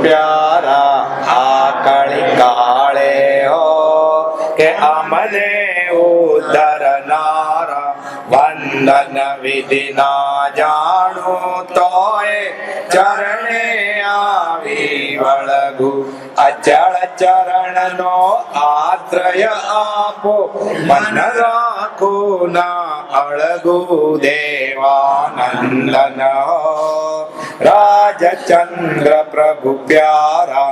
प्यारा आकळी काळे हो के अमने उद्धरनारा वंदन विधि ना जाणू तोय चरणे आवी वळगू अचल चरण नो आश्रय आपो मन राखो ना अळगू देवानंदन राजचंद्र प्रभु प्यारा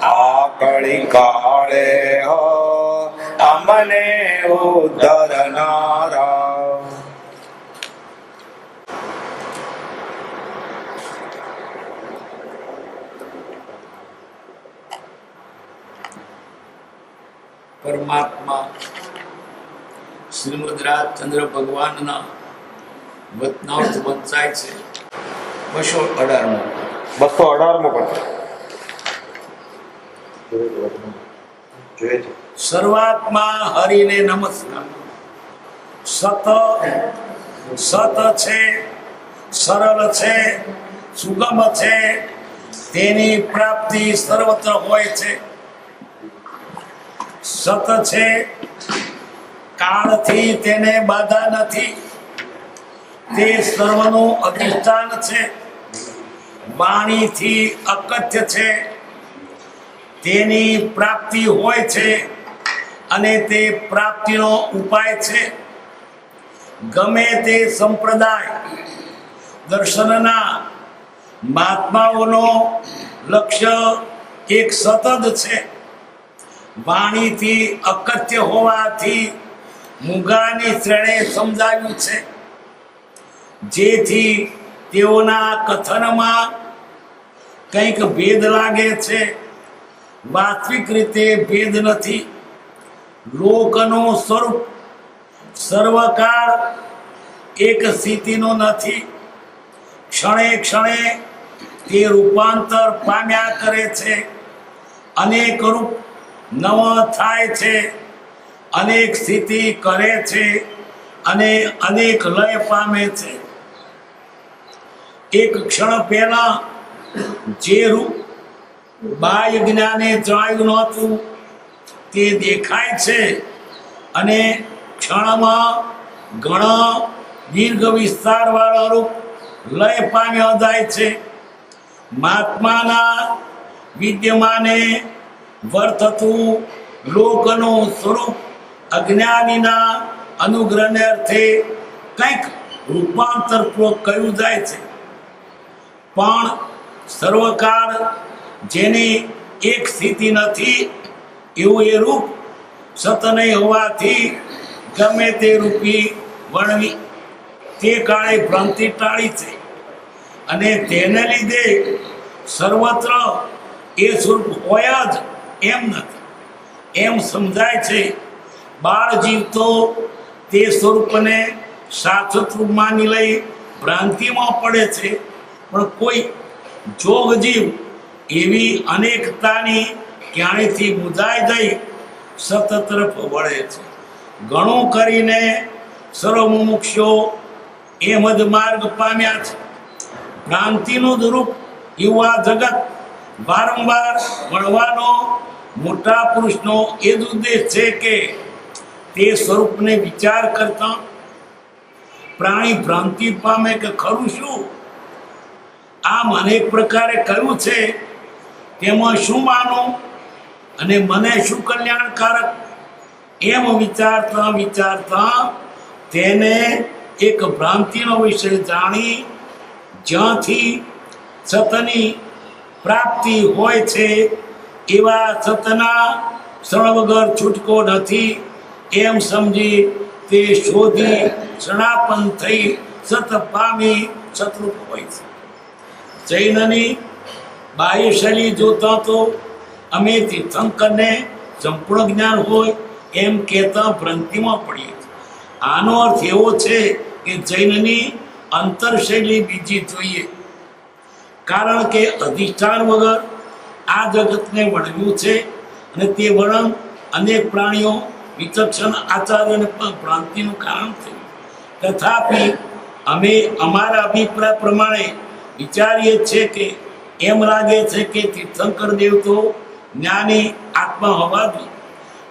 आकळी काळे हो अमने उद्धरनारा। परमात्मा श्रीमद રાજચંદ્ર ભગવાનના વતનાર્થ વંચાય છે 218 સર્વાત્મા હરિને નમસ્કાર। સત સત છે, સરળ છે, સુગમ છે, તેની પ્રાપ્તિ સર્વત્ર હોય છે। સત છે, કાળથી તેને બાધા નથી, તે સર્વનું અધિષ્ઠાન છે। વાણીથી અકથ્ય છે, તેની પ્રાપ્તિ હોય છે અને તે પ્રાપ્તિનો ઉપાય છે। ગમે તે સંપ્રદાય દર્શનના મહાત્માઓનો લક્ષ્ય એક સતત છે। વાણીથી અકથ્ય હોવાથી મૂંગાની શ્રેણે સમજાવ્યું છે, જેથી તેઓના કથનમાં કંઈક ભેદ લાગે છે। વાસ્તવિક રીતે ભેદ નથી। લોકનું સ્વરૂપ સર્વકાળ એક સ્થિતિનું નથી। ક્ષણે ક્ષણે તે રૂપાંતર પામ્યા કરે છે। અનેક રૂપ નવા થાય છે, અનેક સ્થિતિ કરે છે અને અનેક લય પામે છે। એક ક્ષણ પહેલા જે રૂપ બાહ્ય જ્ઞાને જણાયું નહોતું તે દેખાય છે અને ક્ષણમાં ઘણા દીર્ઘ વિસ્તાર વાળા રૂપ લય પામ્યા જાય છે। મહાત્માના વિદ્યમાને વર્તતું લોકનું સ્વરૂપ અજ્ઞાનીના અનુગ્રહને અર્થે કંઈક રૂપાંતરપૂર્વક કહ્યું જાય છે। પણ સર્વકાળ જેની એક સ્થિતિ નથી એવું એ રૂપ સત નહીં હોવાથી ગમે તે રૂપી વર્ણવી તે કાળે ભ્રાંતિ ટાળી છે અને તેને લીધે સર્વત્ર એ સ્વરૂપ હોય જ એમ નથી એમ સમજાય છે। બાળ જીવ તો તે સ્વરૂપને શાશ્વત રૂપ માની લઈ ભ્રાંતિમાં પડે છે, પણ કોઈ જોગ જીવ એવી અનેકતાની ક્યારેથી મુદાય જઈ સતત તરફ વળે છે। ઘણું કરીને સર્વમુમુક્ષો એમ જ માર્ગ પામ્યા છે। ભ્રાંતિનું રૂપ એવું આ જગત વારંવાર વળવાનો મોટા પુરુષનો એ જ ઉદ્દેશ છે કે તે સ્વરૂપને વિચાર કરતા પ્રાણી ભ્રાંતિ પામે કે ખરું શું, આમ અનેક પ્રકારે કહ્યું છે, તેમાં શું માનું અને મને શું કલ્યાણકારક એમ વિચારતા વિચારતા તેને એક ભ્રાંતિનો વિષય જાણી જ્યાંથી સતની પ્રાપ્તિ હોય છે એવા સતના શરણ વગર છૂટકો નથી એમ સમજી તે શોધી શરણાપન્ન થઈ સત પામી સતરૂપ હોય છે। જૈનની બાહ્ય શૈલી જોતા તો અમે તીર્થંકરને સંપૂર્ણ જ્ઞાન હોય એમ કહેતા ભ્રાંતિમાં પડીએ છીએ। આનો અર્થ એવો છે કે જૈનની અંતરશૈલી બીજી જોઈએ, કારણ કે અધિષ્ઠાન વગર આ જગતને વર્ણવ્યું છે અને તે વર્ણન અનેક પ્રાણીઓ વિચક્ષણ આચાર્યોને પણ ભ્રાંતિનું કારણ થયું। તથાપિ અમે અમારા અભિપ્રાય પ્રમાણે વિચારીએ છીએ કે એમ લાગે છે કે તીર્થંકર દેવ તો જ્ઞાની આત્મા હોવા જોઈએ,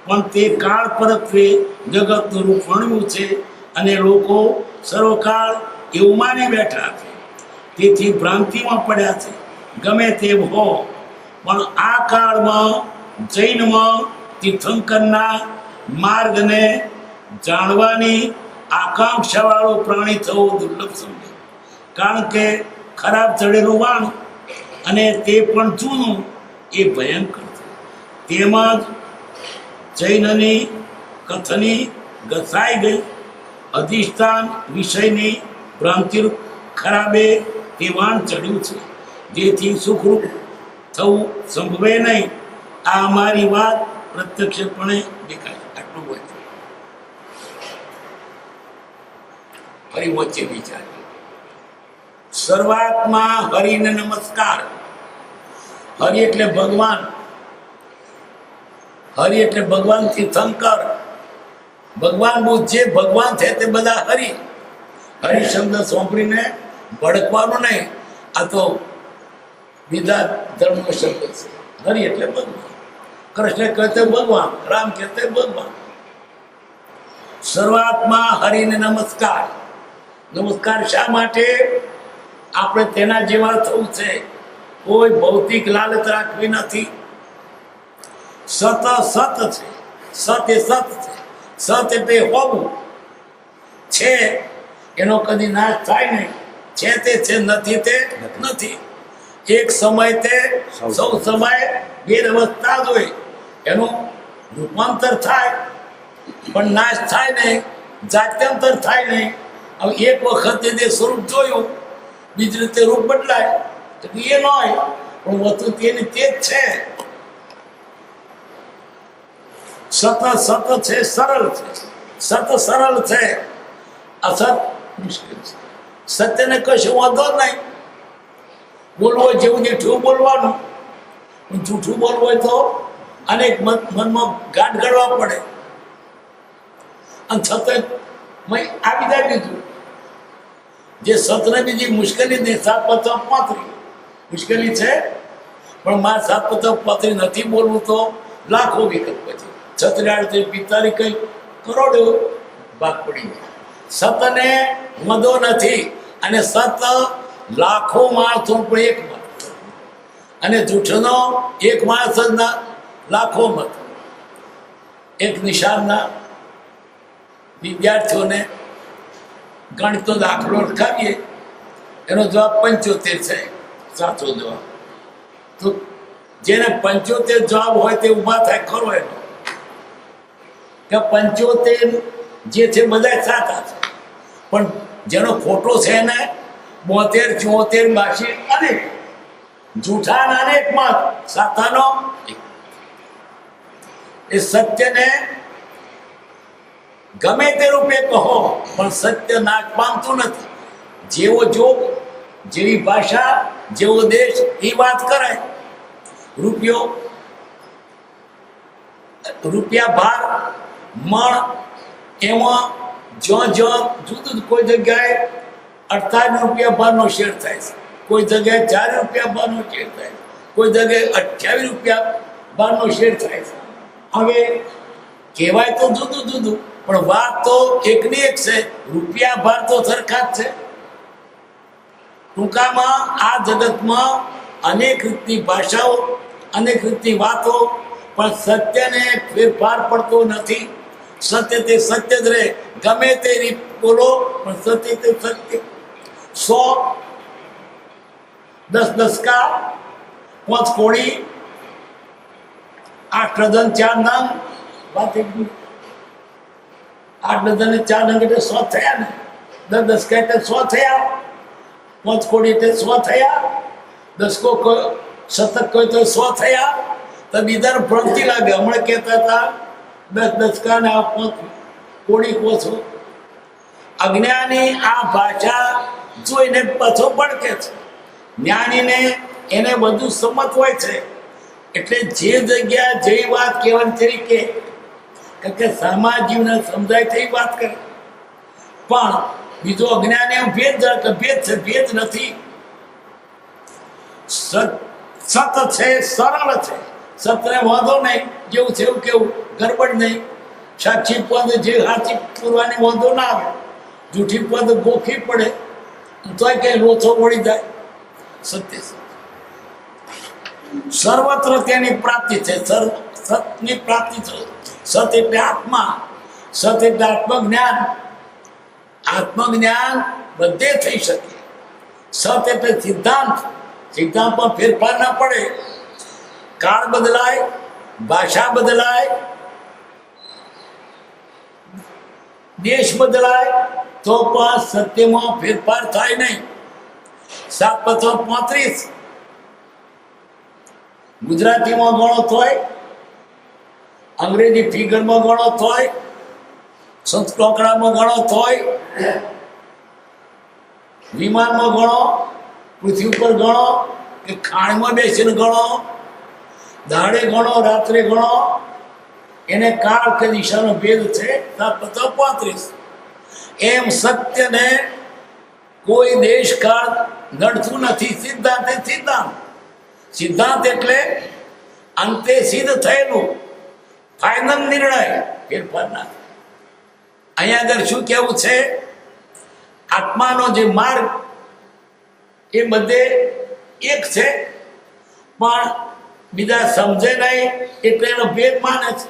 પણ તે કાળ પરત્વે જગતનું રૂપ વર્ણવ્યું છે અને લોકો સર્વકાળ એવું માની બેઠા છે, તેથી ભ્રાંતિમાં પડ્યા છે. ગમે તેમ હો, પણ આ કાળમાં જૈનમાં તીર્થંકરના માર્ગને જાણવાની આકાંક્ષાવાળો પ્રાણી થવો દુર્લભ સમજે, કારણ કે ખરાબ ચડેલું વાણ અને તે પણ જૂનું એ ભયંકર છે. તેમજ જૈનની કથની ઘસાઈ ગઈ અધિષ્ઠાન વિષયની ભ્રાંતિ ખરાબે તે વાણ ચડ્યું છે, જેથી સુખરૂપ થવું સંભવે નહીં. આ અમારી વાત પ્રત્યક્ષપણે દેખાય. આટલું હોય ફરી વચ્ચે વિચાર. શરૂઆતમાં હરિને નમસ્કાર. હરિ એટલે ભગવાન, હરિ એટલે ભગવાન તીર્થંકર. ભગવાન બુદ્ધ જે ભગવાન છે તે બધા હરિ. હરિ શબ્દ સાંભળીને ભડકવાનું નહીં, આ તો બીજા ધર્મનો શબ્દ છે. હરિ એટલે ભગવાન. કૃષ્ણ કહેતે ભગવાન, રામ કહેતે ભગવાન. શરૂઆતમાં હરિને નમસ્કાર. નમસ્કાર શા માટે? આપણે તેના જેવા થવું છે, કોઈ ભૌતિક લાલચ રાખવી નથી. સત સત છે, સત એ સત છે. સત એટલે હોવું છે, એનો કદી નાશ થાય નહીં. છે તે છે, નથી તે નથી. એક સમય તે સૌ સમય ભેદ અવસ્થા જ હોય, એનું રૂપાંતર થાય પણ નાશ થાય નહીં, જાત્યંતર થાય નહીં. હવે એક વખતે તે સ્વરૂપ જોયું, બીજી રીતે રૂપ બદલાય તો એ ન હોય, પણ વસ્તુ તેની તે જ છે. સત સત છે, સરળ છે. સત સરળ છે, અસત મુશ્કેલ છે. સત્યને કશું વાંધો નહીં, બોલવો જેવું જેઠું બોલવાનું. જૂઠું બોલવું હોય તો અનેક મનમાં ગાંઠ ગળવા પડે, અને છતાં આવી જાય. બીજું જે સતને બીજી મુશ્કેલી નહીં, 7-5 મુશ્કેલી છે, પણ મારે 7-5 નથી બોલવું તો લાખો વિકલ્પ પછી 46-45 કઈ કરોડો ભાગ પડી જાય. સતને મદો નથી, અને સત લાખો માણસો પણ એક મત, અને જૂઠનો એક માણસ જ ના લાખો મત. એક નિશાળના વિદ્યાર્થીઓને ગણિતનો દાખલો લખાવીએ, એનો જવાબ 75 છે, સાચો જવાબ. તો જેને 75 જવાબ હોય તે ઊભા થાય ખરો એનો, કે 75 જે છે બધા સાચા છે, પણ જેનો ખોટો છે એને 72, 74, 82 અનેક જૂઠાના અનેક મત, સાચાનો એક. એ સત્યને ગમે તે રૂપે કહો, પણ સત્ય નાશ પામતું નથી. જેવો જોગ, જેવી ભાષા, જેવો દેશ, એ વાત કરાય. રૂપિયા ભાર મણ, એમાં જ્યાં જુદું કોઈ જગ્યાએ 48 રૂપિયા ભારનો શેર થાય છે, કોઈ જગ્યાએ 4 રૂપિયા ભારનો શેર થાય છે, કોઈ જગ્યાએ 28 રૂપિયા ભારનો શેર થાય છે. હવે કહેવાય તો જુદું જુદું, પણ વાત તો એકની એક છે. રૂપિયા ભાર તો સરખા જ છે. ટૂંકામાં આ જગતમાં અનેક રીતની ભાષાઓ, અનેક રીતની વાતો, પણ સત્યને ફેરફાર પડતો નથી. સત્ય તે સત્ય જ રહે, ગમે તે રીત બોલો, પણ સત્ય તે સત્ય. 100 10 દસકા 5 કોડી 8 ડઝન 4 નામ, વાત એટલી. 8 ડઝન ને 4 નંગ એટલે 100 થયા ને. 10 દસકા એટલે 100 થયા, 5 કોડી એટલે 100 થયા, દસકો શતક કોઈ તો 100 થયા. તો બીજાને ભ્રાંતિ લાગે. હમણાં કહેતા હતા 10 દસકા ને 5 કોડી કહો છો. અજ્ઞાની આ ભાષા જોઈને પાછો પડકે છે. જ્ઞાનીને એને બધું સમજ હોય છે, એટલે જે જગ્યા જે વાત કહેવાની તરીકે કે સામાજિકને સમજાય તેવી વાત કરે. પણ બીજો અજ્ઞાની ભેદ કે ભેદ છે, ભેદ નથી. સત છે, સરળ છે. સતને વાંધો નહીં, જેવું છે એવું કેવું, ગરબડ નહીં. સાચી પદ જે સાચી પૂરવાની વાંધો ના આવે. જૂઠી પદ ગોખી પડે તોય કઈ લોચો વળી જાય. સત્ય સર્વત્ર તેની પ્રાપ્તિ છે. સતની પ્રાપ્તિ છે. સત એટલે આત્મા, સત એટલે આત્મજ્ઞાન. આત્મજ્ઞાન બધે થઈ શકે. સત એટલે સિદ્ધાંત, સિદ્ધાંતમાં ફેરફાર ના પડે. કાળ બદલાય, ભાષા બદલાય, દેશ બદલાય, તો પણ સત્યમાં ફેરફાર થાય નહીં. 735 ગુજરાતીમાં ગણો તોય, અંગ્રેજી ફિગરમાં ગણો તોય, સંસ્કૃતમાં ગણો તોય, વિમાનમાં ગણો, પૃથ્વી ઉપર ગણો કે ખાણમાં બેસીને ગણો, દાડે ગણો, રાત્રે ગણો, એને કાળ કે દિશાનો ભેદ છે. 735 એમ સત્યને કોઈ દેશ કાળ નડતું નથી. સિદ્ધાંત એ સિદ્ધાંત. સિદ્ધાંત એટલે અંતે સિદ્ધ થયેલું ફાઇનલ નિર્ણય, ફેરફાર ના. અહીંયા આગળ શું કેવું છે? આત્માનો જે માર્ગ એ બધે એક છે, પણ બીજા સમજે નહીં એટલે એનો ભેદ માને છે.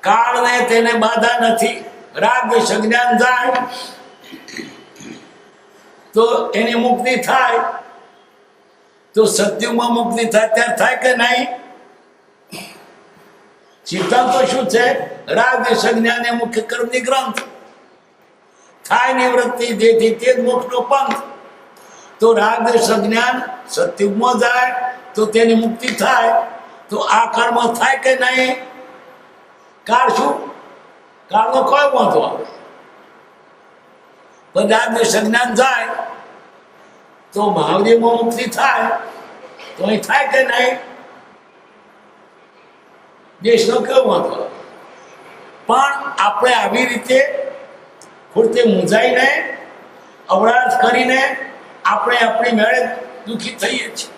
કાળને તેને બાધા નથી. રાગ સંજ્ઞાન જાય તો એની મુક્તિ થાય. તો સત્યુગમાં મુક્તિ થાય ત્યારે થાય કે નહીં? સિદ્ધાંત તો શું છે? રાગ સંજ્ઞાન એ મુખ્ય કર્મની ગ્રંથ થાય નિવૃત્તિ, જેથી તે જ મોક્ષનો પંથ. તો રાગ સંજ્ઞાન સત્યુગમાં જાય તો તેની મુક્તિ થાય. તો આ કર્મ થાય કે નહીં? કાળ શું? કાળનો કોઈ વાંધો આવે. પદાર્થ સંજ્ઞાન જાય તો મહાદેવમાં મુક્તિ થાય. તો અહીં થાય કે નહીં? દેશનો કેવો વાંધો આવે. પણ આપણે આવી રીતે ખોટે મૂંઝાઈને અવરાધ કરીને આપણે આપણી મેળે દુઃખી થઈએ છીએ.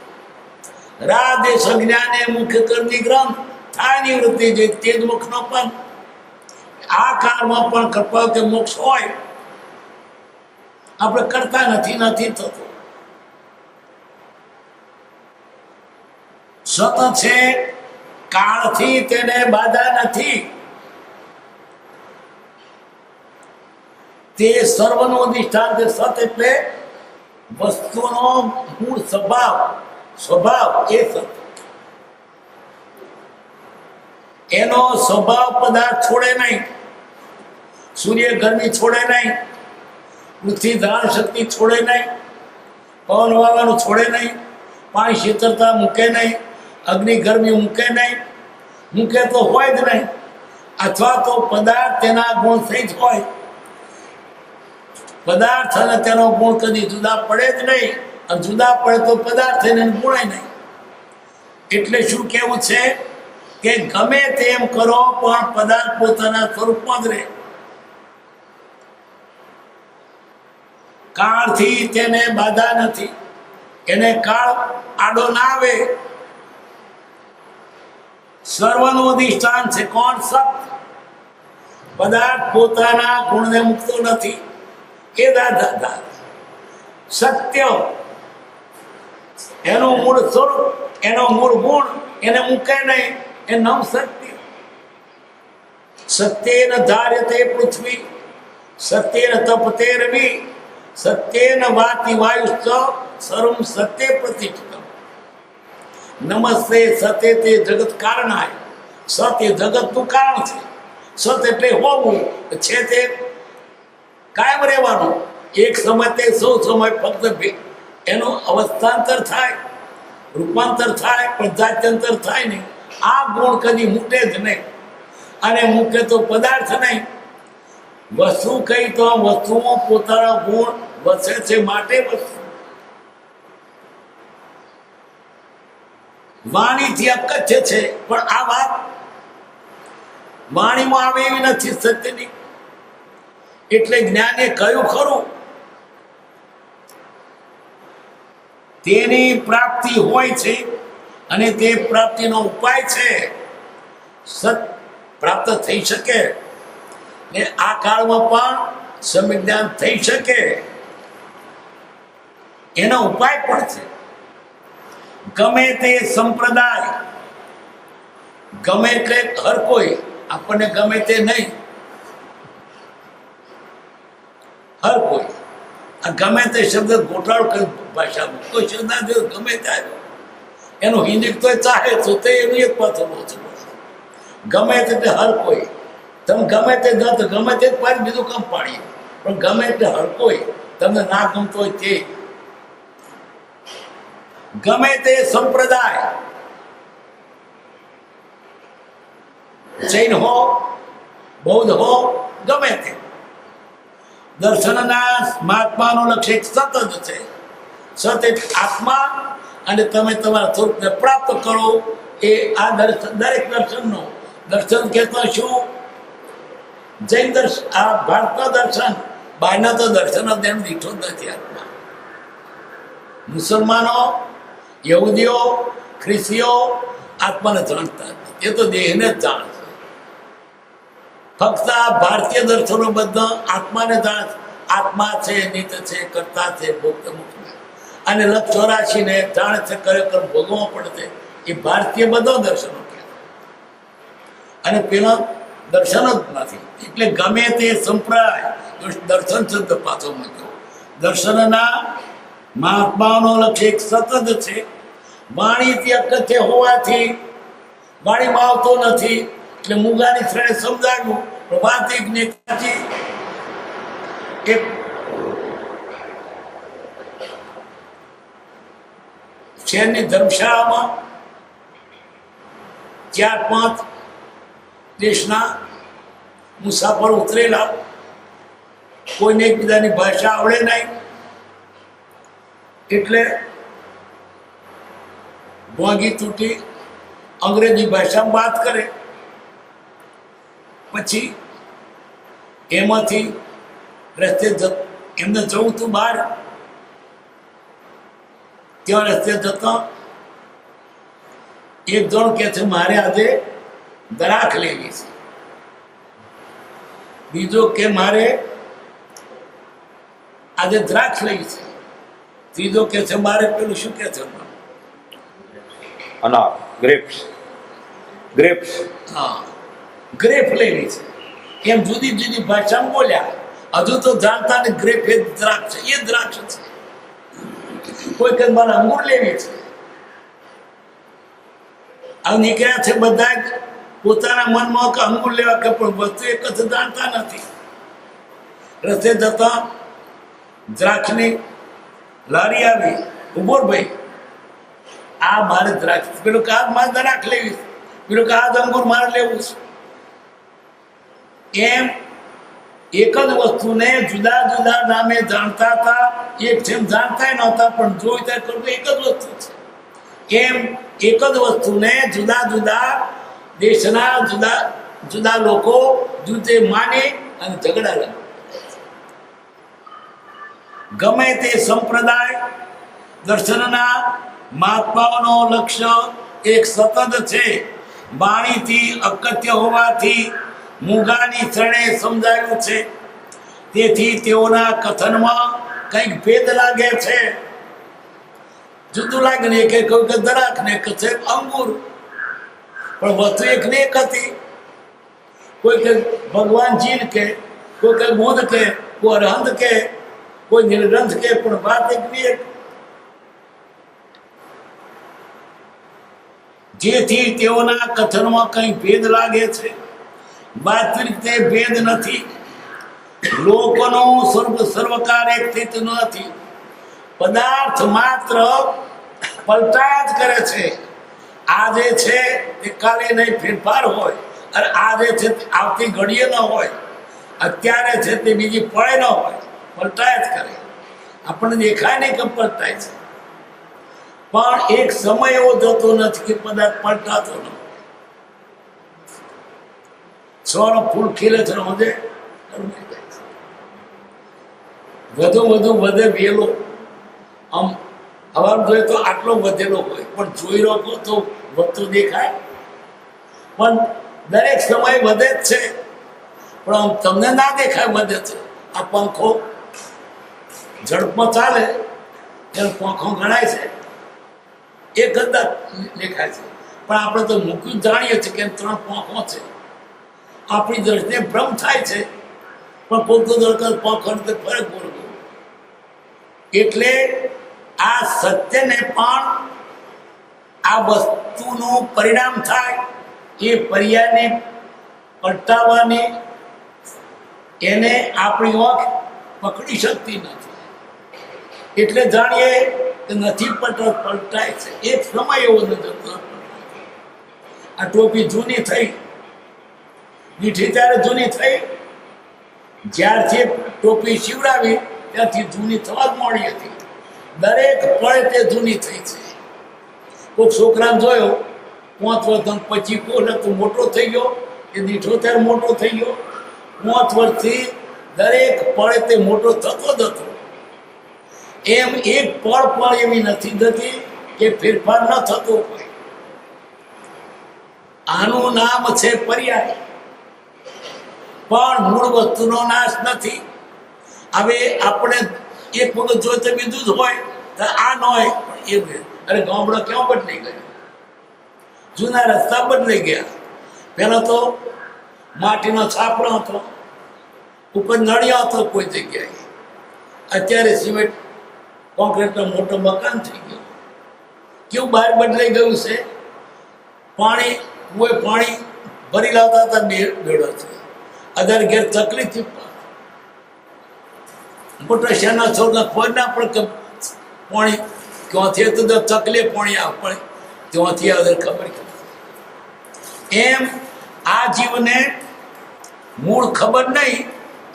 રાગ સંજ્ઞાન એ મુખ્ય કર્મની ગ્રંથ થાય નિવૃત્તિ, જે તે જ મોક્ષનો પંથ. આ કાળમાં પણ કૃપા કે મોક્ષ હોય, આપણે કરતા નથી, નથી થતું. સત છે, કાળથી તેને બાધા નથી. તે સર્વનું અધિષ્ઠાન છે. સત એટલે વસ્તુનો મૂળ સ્વભાવ, સ્વભાવ એ સત. એનો સ્વભાવ પદાર્થ છોડે નહીં. સૂર્ય ગરમી છોડે નહીં, પૃથ્વી ધારણ શક્તિ છોડે નહીં, પવન વાવાનું છોડે નહીં, પાણી શીતળતા મૂકે નહીં, અગ્નિ ગરમી મૂકે નહીં. મૂકે તો હોય જ નહીં, અથવા તો પદાર્થ તેના ગુણ સહિત હોય. પદાર્થ અને તેનો ગુણ કદી જુદા પડે જ નહીં. અને જુદા પડે તો પદાર્થ એને ગુણે નહીં. એટલે શું કેવું છે કે ગમે તેમ કરો પણ પદાર્થ પોતાના સ્વરૂપમાં જ રહે. કાળથી તેને બાધા નથી. એને કાળ આડો ના આવે. સર્વનું અધિષ્ઠાન છે. કોણ? સત. પદાર્થ પોતાના ગુણને મૂકતો નથી. એ દાદા સત્ય એનું મૂળ સ્વરૂપ, એનો મૂળ ગુણ એને મૂકે નહીં. એ નામ સત્ય. સત્યેન ધાર્યતે પૃથ્વી, સત્યેન તપતે રવિ, સત્યેન વાતિ વાયુશ્ચ સર્વં સત્ય પ્રતિષ્ઠિતમ. નમસ્તે સતે તે જગત કારણાય. સત એ જગતનું કારણ છે. સત એટલે હોવું છે, તે કાયમ રહેવાનું. એક સમય તે સૌ સમય ફક્ત એનું અવસ્થાંતર થાય, રૂપાંતર થાય, પણ જાત્યંતર થાય નહીં. આ ગુણ કદી મૂકે જ નહીં. અને મૂકે તો પદાર્થ નહીં. વસ્તુ કઈ તો વસ્તુમાં પોતાના ગુણ વસે છે, માટે વસ્તુ. વાણીથી અકથ્ય છે, પણ આ વાત વાણીમાં આવે એવી નથી સત્યની. એટલે જ્ઞાને કહ્યું ખરું તેની પ્રાપ્તિ હોય છે અને તે પ્રાપ્તિનો ઉપાય છે. સત પ્રાપ્ત થઈ શકે ને આ કાળમાં પણ સમ્યક જ્ઞાન થઈ શકે એનો ઉપાય પણ છે. ગમે તે સંપ્રદાય, ગમે એટલે હર કોઈ, આપણને ગમે તે નહીં, હર કોઈ. આ ગમે તે શબ્દ ગોટાળો કરી ભાષામાં, કોઈ શબ્દ ના જો ગમે તે આવ્યો એનું હિન્દી તો ચાહે તો તે એનું એક પાત્ર છે. ગમે તે હર કોઈ, તમે ગમે તે ન તો ગમે તે પાડી બીજું કામ પાડીએ, પણ ગમે તે હર કોઈ તમને ના ગમતો હોય તે. ગમે તે સંપ્રદાય, જૈન હો, બૌદ્ધ હો, ગમે તે, દર્શનના મહાત્માનું લક્ષ્ય એક સત જ છે. સત એક આત્મા અને તમે તમારા સ્વરૂપને પ્રાપ્ત કરો એ આ દર્શન, દરેક દર્શનનો દર્શન કહેતા શું? જૈન દર્શન, આ ભારતના દર્શન, બહારના તો દર્શન જ એમ દીઠો જ નથી આત્મા. મુસલમાનો, યહૂદીઓ, ખ્રિસ્તીઓ આત્માને જાણતા નથી, એ તો દેહને જ જાણે છે. ફક્ત આ ભારતીય દર્શનો બધા આત્માને જાણે. આત્મા છે, નિત્ય છે, કર્તા છે, ભોગતા મુક્ત, અને લક્ષ 84 ને જાણે છે, ખરેખર ભોગવવા પડે. એ ભારતીય બધા દર્શનો કહે અને પેલા દર્શન જ નથી. એટલે ગમે તે સંપ્રદાય દર્શન શબ્દ પાછો મૂક્યો. દર્શનના મહાત્માનો લક્ષ્ય એક સતત છે. વાણીથી અકથ્ય હોવાથી વાણીમાં આવતો નથી એટલે મુગાની શ્રેણી સમજાવ્યું. પ્રભાતિક નેતાજી એક શહેરની ધર્મશાળામાં 4-5 દેશના મુસાફરો ઉતરેલા. કોઈને એકબીજાની ભાષા આવડે નહીં એટલે ભાંગી તૂટી અંગ્રેજી ભાષામાં વાત કરે. પછી એમાંથી રસ્તે એમને જવું હતું બહાર. ત્યાં રસ્તે જતા એક જણ કહે છે મારે આજે દ્રાક્ષ લેવી છે. બીજો કે મારે આજે દ્રાક્ષ લેવી છે. ત્રીજો કે છે મારે પેલું શું કે છે અનાર, ગ્રેપ્સ. હા, ગ્રેપ લેવી છે. એમ જુદી જુદી ભાષામાં બોલ્યા. હજુ તો જાણતા ને ગ્રેપ એ દ્રાક્ષ છે, એ દ્રાક્ષ છે. કોઈ કે મારે અંગૂર લેવી છે. આ નીકળ્યા છે બધા જ પોતાના મનમાં કે અંગૂર લેવા કે, પણ વસ્તુ એક જ જાણતા નથી. રસ્તે જતા દ્રાક્ષની લારી આવી. ઉભો ભાઈ, આ મારે દ્રાક્ષ, પેલું કે આ મારે દ્રાક્ષ લેવી છે, પેલું કે આ અંગૂર મારે લેવું છે. એમ એક જ વસ્તુને જુદા જુદા નામે જાણતા હતા. એક જેમ જાણતા નહોતા પણ જોઈ ત્યાં કરવું એક જ વસ્તુ છે. એમ એક જ વસ્તુને જુદા જુદા દેશના જુદા જુદા લોકો જુદે માને અને ઝઘડા લાગે. ગમે તે સંપ્રદાય દર્શનના મહાત્માઓનો લક્ષ્ય એક સતત છે. વાણીથી અકથ્ય હોવાથી મૂંગાની શરણે સમજાયું છે. તેથી તેઓના કથનમાં કંઈક ભેદ લાગે છે. જુદું લાગે ને કે કોઈ કે દ્રાક્ષ ને કે અંગૂર, પણ વસ્તુ એક ને એક હતી. કોઈ કે ભગવાનજી કે, કોઈ કે બુદ્ધ કે, કોઈ અરહંત કે, કોઈ નિર્ગ્રંથ કે, પણ વાત એક ને એક. જેથી તેઓના કથનમાં કંઈ ભેદ લાગે છે. વાસ્તવિક તે ભેદ નથી. લોકોનું સર્વકાર એક સ્થિત નથી. પદાર્થ માત્ર પલટા જ કરે છે. આ જે છે તે કાલે નહીં ફેરફાર હોય, અને આ જે છે આવતી ઘડીએ ન હોય, અત્યારે છે તે બીજી પળે ન હોય, પલટાય જ કરે. આપણને દેખાય નહીં કે પલટાય છે, પણ એક સમય એવો જતો નથી કે પદાર્થ પલટાતો ન. સવારે ફૂલ ખીલે છે, વધુ વધુ વધે વેલો. આમ હવામાં જોઈએ તો આટલો વધેલો હોય, પણ જોઈ રહો તો વધતો દેખાય, પણ દરેક સમય વધે જ છે, પણ આમ તમને ના દેખાય વધે છે. આ પંખો ઝડપમાં ચાલે ત્યારે પંખો ગણાય છે, એ ગંદા દેખાય છે, પણ આપણે તો મૂક્યું જાણીએ છીએ કે 3 પંખો છે. આપણી દ્રષ્ટિએ ભ્રમ થાય છે, પણ પોતું દરકાર પંખો ફરક પડતો. એટલે આ સત્યને પણ આ વસ્તુનું પરિણામ થાય, એ પર્યાયને પલટાવવાની એને આપણી આંખ પકડી શકતી નથી. એટલે જાણીએ કે નથી પલટાય છે. એક સમય એવો નથી. આ ટોપી જૂની થઈ, મીઠી ત્યારે જૂની થઈ, જ્યારથી ટોપી શીવડાવી ત્યાંથી જૂની થવા જ માંડી હતી. દરેક પળે તે જૂની થઈ છે. કોઈ છોકરાને જોયો 5 વર્ષ પછી કોને તો મોટો થઈ ગયો, એ દીઠો ત્યારે મોટો થઈ ગયો. 5 વર્ષથી દરેક પળે તે મોટો થતો જ હતો. એમ એક પળ પણ એવી નથી થતી કે ફેરફાર ન થતો હોય. આનું નામ છે પર્યાય, પણ મૂળ વસ્તુનો નાશ નથી. હવે આપણે એક વખત જોઈએ તો બીજું જ હોય, તો આ ન હોય એ અરે ગામડો ક્યાં બદલાઈ ગયો, જૂના રસ્તા બદલાઈ ગયા. પહેલા તો માટીનો છાપડો હતો, ઉપર નળિયો હતો કોઈ જગ્યાએ. અત્યારે સિમેન્ટ કોન્ક્રીટનો મોટો મકાન થઈ ગયો. કેવું બહાર બદલાઈ ગયું છે. પાણી કોઈ પાણી ભરી લાવતા હતા બેડો છે, અધાર ઘેર તકલીફથી મોટા શહેરના છોકરા ખબર ના પડે કે પાણી ક્યાંથી હતું, તો તકલીફ પાણી આવે પણ ત્યાંથી અધર ખબર. એમ આ જીવને મૂળ ખબર નહીં,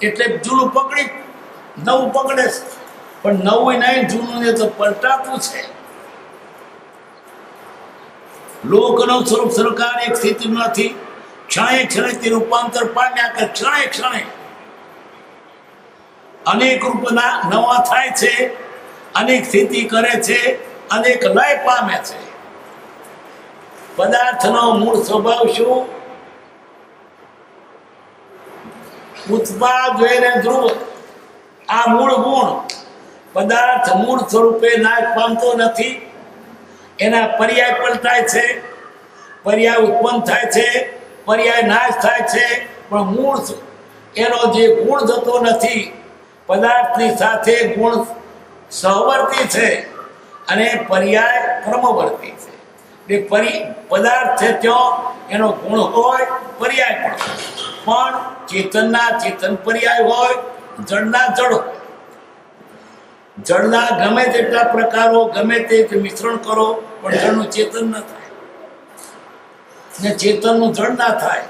એટલે જૂનું પકડી નવું પકડે છે, પણ નવું નહીં જૂનું ને તો પલટાતું છે. લોકનું સ્વરૂપ સરકાર એક સ્થિતિમાંથી ક્ષણે ક્ષણે તે રૂપાંતર પામ્યા કે ક્ષણે ક્ષણે અનેક રૂપના નવા થાય છે, અનેક સ્થિતિ કરે છે, અનેક લય પામે છે. પદાર્થનો મૂળ સ્વભાવ શું? ઉત્પાદ વેને ધ્રુવ. આ મૂળ ગુણ. પદાર્થ મૂળ સ્વરૂપે નાશ પામતો નથી, એના પર્યાય પલટાય છે, પર્યાય ઉત્પન્ન થાય છે, પર્યાય નાશ થાય છે, પણ મૂળ એનો જે ગુણ જતો નથી. પદાર્થની સાથે ગુણ સહવર્તી છે અને પર્યાય ક્રમવર્તી છે. પદાર્થ છે ત્યાં એનો ગુણ હોય, પર્યાય પણ ચેતનના ચેતન પર્યાય હોય, જળના જળ હોય. જળના ગમે તેટલા પ્રકારો, ગમે તે મિશ્રણ કરો, પણ જળનું ચેતન ન થાય ને ચેતનનું જળ ના થાય.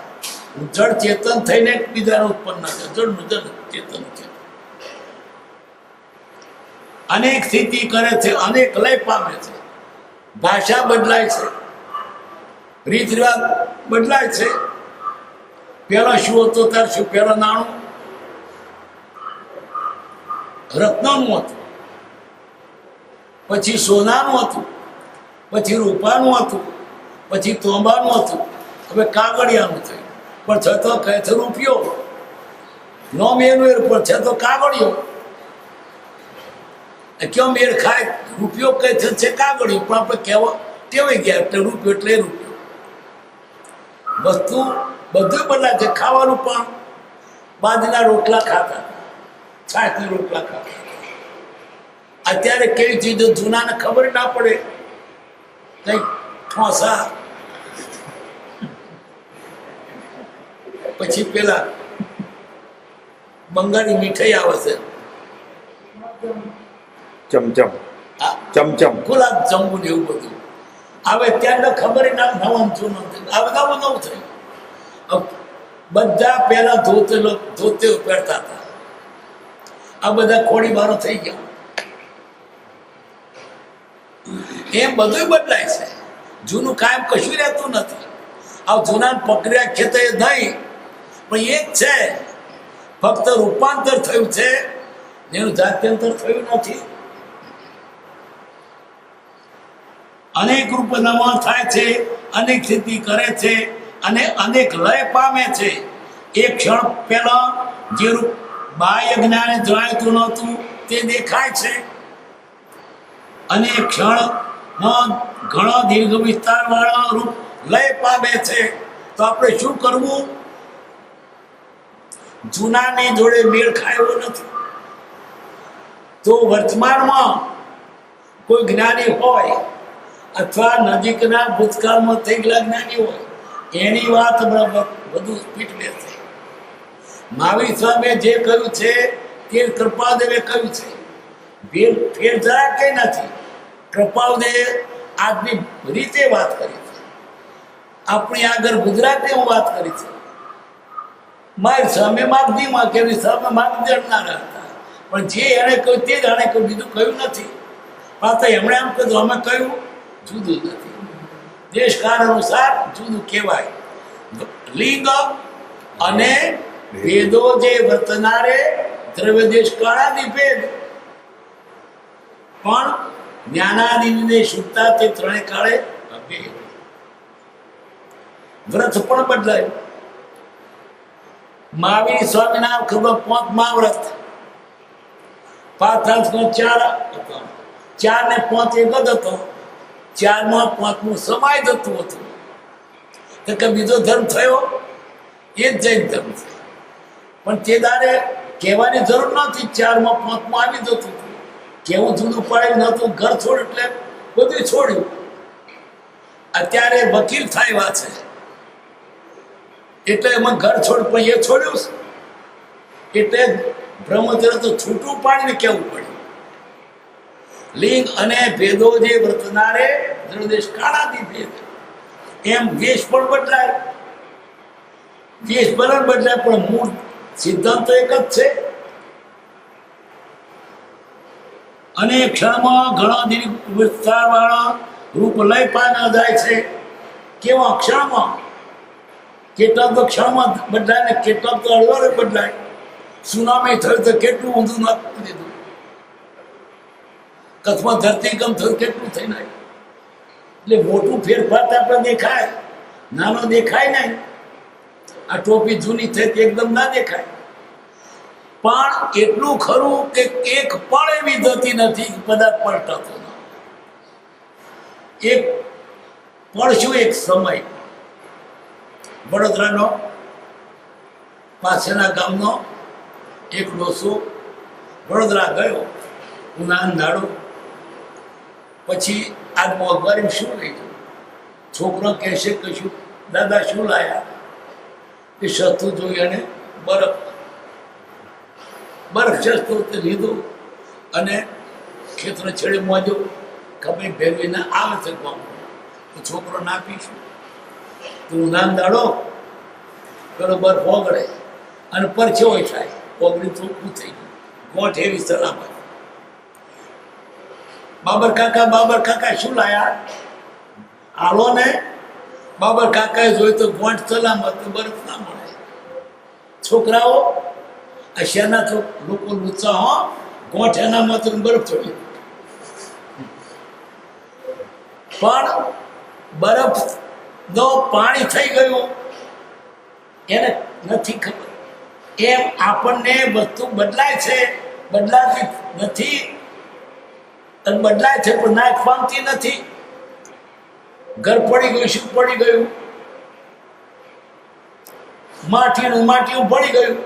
જળ ચેતન થઈને બીજાનું ઉત્પન્ન થાય, જળનું જળ ચેતન છે. અનેક સ્થિતિ કરે છે, અનેક લય પામે છે. ભાષા બદલાય છે, રીત રિવાજ બદલાય છે. પેલા શું હતો ત્યારે શું? પેલા નાણું રત્નનું હતું, પછી સોનાનું હતું, પછી રૂપાનું હતું, પછી તોંબાનું હતું, હવે કાગળિયાનું થયું. પણ છતાં કહે છે રૂપિયો, નો મેળ પણ છે તો કાગળિયો. ક્યાં મેળ ખાય? રૂપિયો કહે છે કાગળિયો, પણ આપણે કહેવા ટેવાઈ ગયા એટલે રૂપિયો એટલે રૂપિયો. વસ્તુ બધું બદલાય છે. ખાવાનું પણ બાજરીના રોટલા ખાતા, છાશના રોટલા ખાતા. અત્યારે કેવી ચીજો જૂનાને ખબર ના પડે, કઈ ઠોસા, પછી પેલા બંગાળી મીઠાઈ આવે છે, ચમચમ, ચમચમ, ગુલાબ જાંબુ ને એવું બધું હવે ત્યાં ખબર ના. નવું જૂનું હવે નવું નવું થયું. બધા પેલા ધોતે પહેરતા હતા, આ બધા ખોડીબારો થઈ ગયા. એમ બધું બદલાય છે. જૂનું કાયમ કશું રહેતું નથી. આ જૂના પકડ્યા ખેતે નહીં, પણ એ જ છે, ફક્ત રૂપાંતર થયું છે, એનું જાત્યંતર થયું નથી. અનેક રૂપ નમન થાય છે, અનેક સ્થિતિ કરે છે અને અનેક લય પામે છે. એક ક્ષણ પહેલા જે રૂપ બાહ્ય જ્ઞાને જણાતું નહોતું તે દેખાય છે અને ક્ષણમાં ઘણો દીર્ઘ વિસ્તાર વાળા રૂપ લય પામે છે. તો આપણે શું કરવું? જૂનાની જોડે મેળ ખાયો નથી. તો વર્તમાનમાં કોઈ જ્ઞાની હોય અથવા નજીકના ભૂતકાળમાં થઈ ગયેલા જ્ઞાની હોય એની વાત બધું પીઠ બેસે. મહાવીર સ્વામીએ જે કહ્યું છે તે કૃપાદેવે કહ્યું છે. ફેર જરા કઈ નથી. કૃપાદેવે આજની રીતે વાત કરી છે, આપણી આગળ ગુજરાતીમાં વાત કરી છે. મારી સામે માગદીમાં કે સામે માગદી અડનારા હતા, પણ જે એણે કહ્યું તે જ એણે કહ્યું, બીજું કહ્યું નથી. પાછા એમણે એમ કહ્યું અમે કહ્યું જુદું નથી. દેશ કાળ અનુસાર જુદું કહેવાય. લિંગ અને ભેદો જે વર્તનારે દ્રવ્ય દેશ કાળાદી ભેદ, પણ જ્ઞાનાદિને શુદ્ધતા તે ત્રણે કાળે અભેદ. વ્રત પણ બદલાયું. મહાવીર સ્વામીના ખબર 5મા વ્રત, 5 4 ને 5 એક જ હતો. 4માં 5મું સમાય જતું હતું. તો કે બીજો ધર્મ થયો એ જ જૈન ધર્મ છે. પણ તે દાડે કહેવાની જરૂર નહોતી. 4માં 5માં આવી જતું હતું. કેવું જુદું પડે નહોતું. ઘર છોડ એટલે બધું છોડ્યું. અત્યારે વકીલ થાય છે એટલે એમાં ઘર છોડ પણ એ છોડ્યું છે. એટલે બ્રહ્મચર્ય તો છૂટું પાડીને કેવું પડ્યું. લિંગ અને ભેદો જે વર્તનારે દ્રદેશ કાળાદી ભેદ. એમ વેશ પણ બદલાય, વેશ ભલે બદલાય પણ મૂળ સિદ્ધાંત તો એક જ છે. અને ક્ષણમાં ઘણા દીર્ઘ વિસ્તાર વાળા રૂપ લય પાના જાય છે. કેવા ક્ષણમાં? કેટલાક તો ક્ષણમાં બદલાય ને કેટલાક તો અડવારે બદલાય. સુનામી થયું તો કેટલું ઊંધું નાખી દીધું. કચ્છમાં ધરતીકંપ થયું કેટલું થઈ નાખ્યું. એટલે મોટું ફેરફાર આપણે દેખાય, નાનો દેખાય નહીં. આ ટોપી જૂની થઈ તે એકદમ ના દેખાય. પણ એટલું ખરું કે એક પણ એવી થતી નથી પદાર્થ પલટાતો. એક પડશું એક સમય વડોદરાનો પાસેના ગામનો એક ડોસો વડોદરા ગયો ઉનાન દાડો. પછી આજ મોંઘવારી શું લઈ ગયું? છોકરો કહેશે કશું, દાદા શું લાયા? એ સસ્તું જોઈ અને બરફ સસ્તું તે લીધું અને ખેતરો છેડે મોજો ખબર ભેરવીને આવે છે ગામમાં. તો છોકરો ના પીશું તો ઉનાન દાડો પેલો બરફ ઓગળે અને પરછેવો થાય, ઓગળી ચોખ્ખું થઈ ગયું. ગોઠ એવી સલામત. બાબર કાકા શું લાયા? આલો ને. બાબર કાકાએ જોયું તો ગોઠ સલામત, બરફ ના મળે. છોકરાઓ અશિયાના તો લોકો લુચ્ચા હો, ગોઠ એના માત્ર બરફ ચડ્યું. પણ બરફ નો પાણી થઈ ગયું એને નથી ખબર. એમ આપણને વસ્તુ બદલાય છે, બદલાતી નથી અને બદલાય છે પણ નાશ પામતી નથી. ઘર પડી ગયું, શું પડી ગયું? માટીનું પડી ગયું.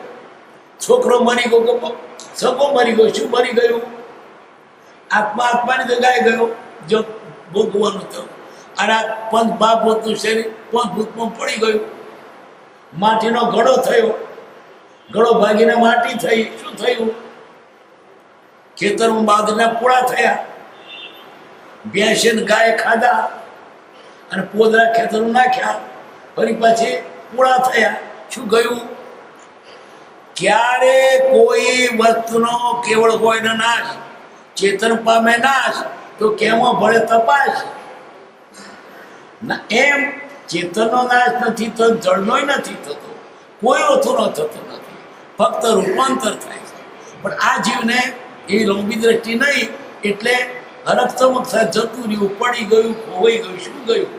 છોકરો મરી ગયો, સગો મરી ગયો, શું મરી ગયું? આત્માની જગ્યાએ ગયો. જો ભોગવાનું તો અને આ પંચમહાભૂતનું શરીર પંચભૂતમાં પડી ગયું. માટીનો ઘડો થયો, ઘડો ભાગીને માટી થઈ. શું થયું? ખેતરમાં બાદના પૂળા થયા. ભેંસે ગાય ખાધા અને પોદરા ખેતરમાં નાખ્યા. ફરી પાછી પૂળા થયા. શું ગયું? ક્યારે કોઈ વસ્તુનો કેવળ હોય ન નાશ, ચેતન પામે નાશ, તો કેમાં ભળે તપાસ. એમ ચેતનનો નાશ નથી તો જળનોય નથી થતો, કોઈ ઓછોનો થતો નથી, ફક્ત રૂપાંતર થાય છે. પણ આ જીવને એવી લાંબી દ્રષ્ટિ નહીં, એટલે હરખ ચમક સાથે જતું રહ્યું, પડી ગયું, ખોવાઈ ગયું, શું ગયું?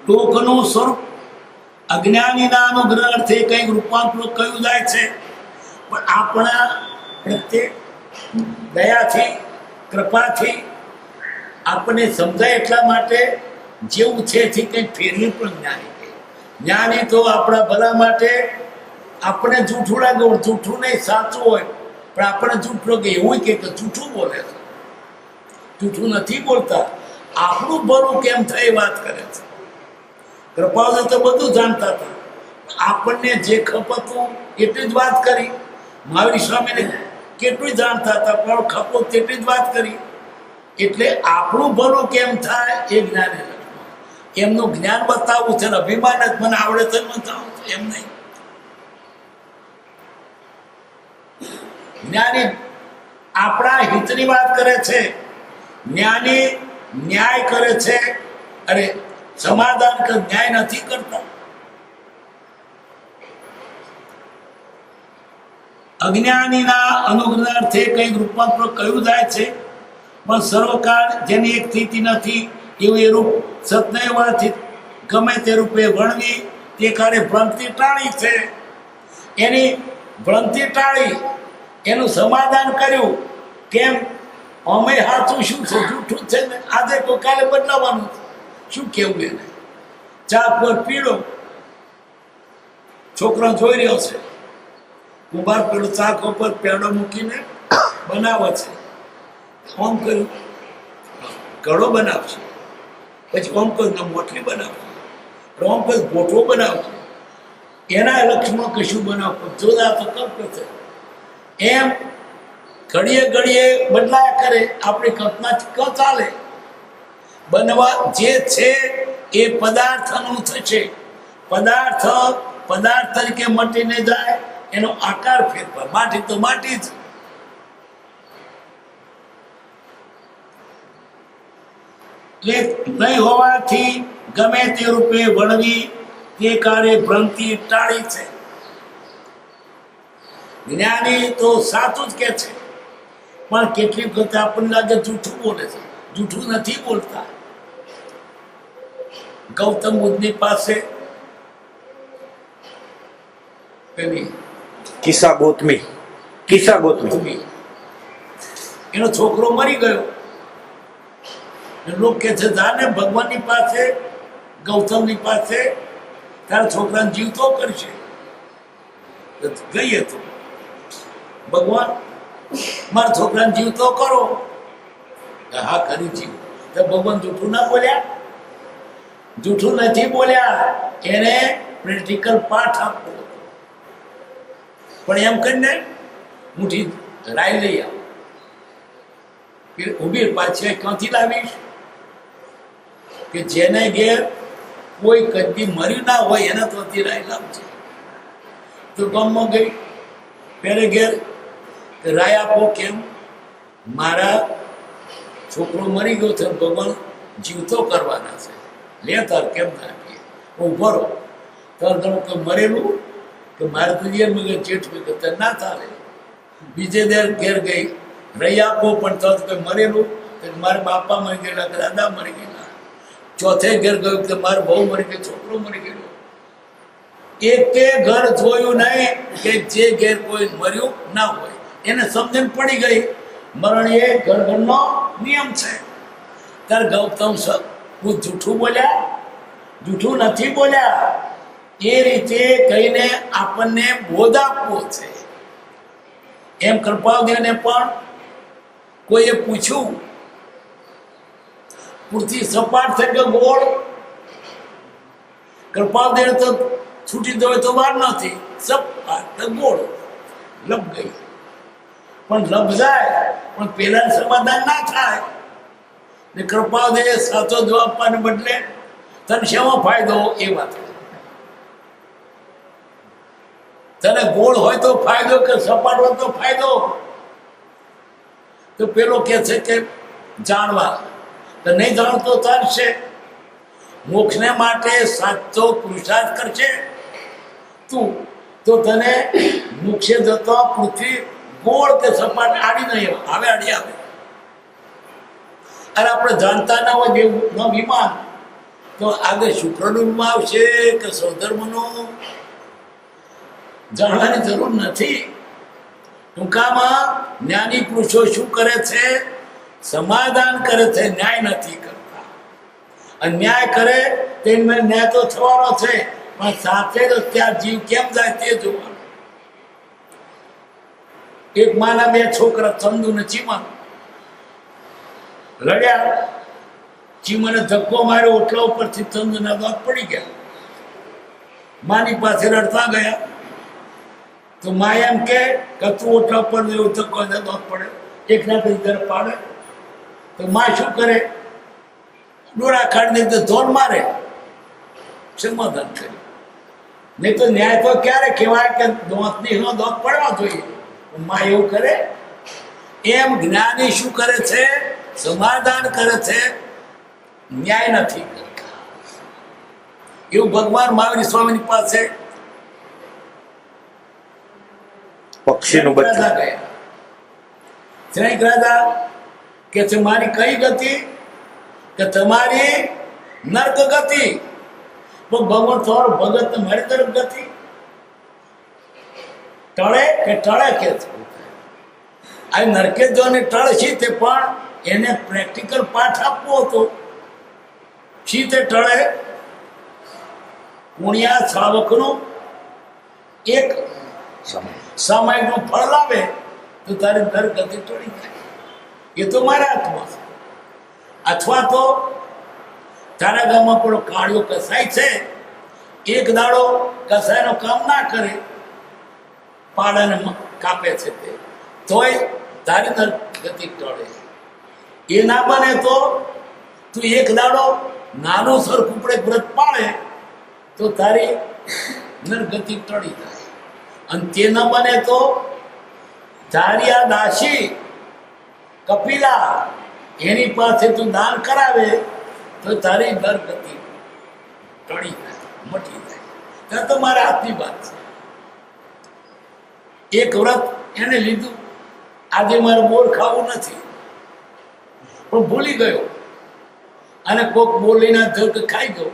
ટોકનું સ્વરૂપ અજ્ઞાનીના અનુગ્રહ અર્થે કંઈક રૂપાંતર કયું જાય છે, પણ આપણા પ્રત્યે દયાથી, કૃપાથી આપણને સમજાય એટલા માટે જેવું છે એથી કંઈક ફેરવી પણ જ્ઞાની કહે. જ્ઞાની તો આપણા ભલા માટે આપણે જૂઠું લાગે, જૂઠું નહીં સાચું હોય પણ આપણે જૂઠું લાગે એવું કે જૂઠું બોલે છે, જૂઠું નથી બોલતા, આપણું ભલું કેમ થાય વાત કરે છે. કૃપાળુ તો બધું જાણતા હતા, આપણને જે ખપતું એટલી જ વાત કરી. મહાવીર સ્વામીને કેટલું જાણતા હતા પણ ખપો તેટલી જ વાત કરી. એટલે આપણું ભલું કેમ થાય એ જ્ઞાની લક્ષણ. એમનું જ્ઞાન બતાવવું છે ને અભિમાન જ મને આવડે છે બતાવું છે એમ નહીં. જ્ઞાની આપણા હિતની વાત કરે છે, જ્ઞાની ન્યાય કરે છે. અરે સમાધાન કે ન્યાય નથી કરતા. અજ્ઞાનીના અનુગ્રહાર્થે કંઈક રૂપાંતર કયું જાય છે, પણ સર્વકાળ જેની એક સ્થિતિ નથી એવું એ રૂપ સત્યવાથી ગમે તે રૂપે વર્ણવી તે કાળે ભ્રાંતિ ટાળી છે. એની ભ્રાંતિ ટાળી એનું સમાધાન કર્યું. કેમ? અમે સાચું શું છે, જૂઠું છે ને આજે કોઈ કાલે બદલાવાનું છે. શું કેવું એને? ચા પર પીળો છોકરો જોઈ રહ્યો છે, કુંભાર પેલું ચાક ઉપર પેડો મૂકીને બનાવે છે. ઓમ કર્યું ઘડો બનાવશે, પછી ઓમ કર્યું મોટલી બનાવશે, ઓમ કર્યું ગોઠવો બનાવશે. એના લક્ષ્યમાં કશું બનાવતું જોતા તો કલ્પ છે. એમ ઘડીએ ઘડીએ બદલાયા કરે. આપણી કલ્પના ક ચાલે. બનવા જે છે એ પદાર્થનું થશે. પદાર્થ તરીકે મટીને જાય, એનો આકાર ફેરફાર. માટી તો માટી જ. નહીં હોવાથી ગમે તે રૂપે વર્ણવી તે કાર્ય ભ્રાંતિ ટાળી છે. જ્ઞાની તો સાચું જ કે છે, પણ કેટલીક વખત આપણને લાગે જૂઠું બોલે છે. જૂઠું નથી બોલતા. ગૌતમ બુદ્ધની પાસે કિસ્સા ગોતમી એનો છોકરો મરી ગયો. લોકો કે છે જાને ભગવાનની પાસે, ગૌતમની પાસે, તારા છોકરાને જીવતો કરશે. ગઈ હતો ભગવાન મારા છોકરાને જીવતો કરો. હા કરી જીવ. તો ભગવાન જૂઠું ના બોલ્યા? જૂઠું નથી બોલ્યા. એને પ્રેક્ટિકલ પાઠ આપવો પણ એમ કરીને મુઠ્ઠી રાઈ લઈ આવ. ઉભી પાછી ક્યાંથી લાવીશ? કે જેને ઘેર કોઈ કદી મર્યું ના હોય એના તો રાઈ લાવશે. તો ગામમાં ગઈ પેલે ઘેર રાય આપો. કેમ? મારા છોકરો મરી ગયો છે, ભગવાન જીવતો કરવાના છે. લે તાર કેમ નાખીએ ઉભો રહો. તાર તમે કોઈ મરેલું કે મારે તો જેઠ ના ચાલે. બીજે ઘેર ગઈ રહી આપો પણ તો કોઈ મરેલું કે મારા બાપા મરી ગયેલા કે દાદા મરી ગયેલા. ચોથે ઘેર ગયું કે મારો બહુ મરી ગયો, છોકરો મરી ગયેલો. એકે ઘર જોયું નહીં કે જે ઘેર કોઈ મર્યું ના હોય. એને સમજણ પડી ગઈ મરણ એ ઘરનો નિયમ છે. ત્યારે ગૌતમ જૂઠું બોલ્યા? જૂઠું નથી બોલ્યા. એ રીતે કહીને આપણને બોધ આપવો છે. એમ કૃપાળુદેવને પણ કોઈએ પૂછ્યું, પૃથ્વી સપાટ છે કે ગોળ? કૃપાળુદેવ તો છૂટી જવાય તો વાર નથી. સપાટ ગોળ લપ ગઈ. પણ લપ જાય પણ પેલા સમાધાન ના થાય. ને કૃપાળુદેવે સાચો જવાબ આપવાને બદલે તને શેમાં ફાયદો એ વાત. તને ગોળ હોય તો ફાયદો કે સપાટ હોય તો ફાયદો? તો પેલો કે છે કે જાણવા, તો નહીં જાણો તો ચાલશે. મોક્ષને માટે સાચો પુરુષાર્થ કરશે તું, તો તને મોક્ષે જતો પૃથ્વી ગોળ કે સપાટ આડી નહીં આવે, આડી આવે. અને આપણે જાણતા ના હોય દેવ વિમાન, તો આગળ શુક્રનું વિમાન આવશે કે સૌધર્મનું જાણવાની જરૂર નથી. ટૂંકામાં જ્ઞાની પુરુષો શું કરે છે? સમાધાન કરે છે, ન્યાય નથી કરતા. અન્યાય કરે તેમાં ન્યાય તો થવાનો છે, પણ સાથે જ ત્યાં જીવ કેમ જાય તે જોવાનું. એક માના બે છોકરા ચંદુ ને ચીમન લડ્યા. ચીમને ધક્કો માર્યો, ઓટલા ઉપરથી ચંદુના દાંત પડી ગયા. માની પાસે રડતા ગયા, તો મા એમ કે તું ઓટલા ઉપર એવું ધક્કો દાંત પડે, એકના પછી ઘર પાડે. તો મા શું કરે? ડોળા કાઢીને તો ધોન મારે, સમાધાન કરે. નહીં તો ન્યાય તો ક્યારે કહેવાય કે દોતની નો દોત પડવા જોઈએ. માં એવું કરે. એમ જ્ઞાની શું કરે છે? સમાધાન કરે છે, ન્યાય નથી કરતા. એવું ભગવાન મહાવીર સ્વામીની પાસે પક્ષીનું બચ્ચું ગયા. શ્રેષ્ઠ રાજા કે છે મારી કઈ ગતિ? કે તમારી નર્ક ગતિ. ભગવાન તમારો ભગત મારી તરફ ગતિ ટળે કે ટળે કે છે. આ નરકે જોને ટળ છે તે પણ એને પ્રેક્ટિકલ પાઠ આપવો હતો. શી તે ટળે? પુણ્યા શ્રાવકનું એક સામાયિકનું ફળ લાવે તો તારી નરક ગતિ ટળી જાય. એ તો મારા હાથમાં છે. અથવા તો તારા ગામમાં પણ કાળિયો કસાય છે, એક દાડો કસાયનો કામ ના કરે, પાડાને કાપે છે, તે તોય તારી ગતિ ટળે. એ ના બને તો તું એક દાડો નાનું સરખુપડે વ્રત પાળે તો તારી નરગતિ ટળી જાય. અને તે ન બને તો તારી આ દાસી કપિલા એની પાસે તું દાન કરાવે તો તારી નરગતિ ટળી જાય, મટી જાય. ત્યાં તો મારા હાથની વાત છે. એક વ્રત એને લીધું, આજે મારે બોર ખાવું નથી, પણ ભૂલી ગયો અને કોક બોલીને ધક ખાઈ ગયો.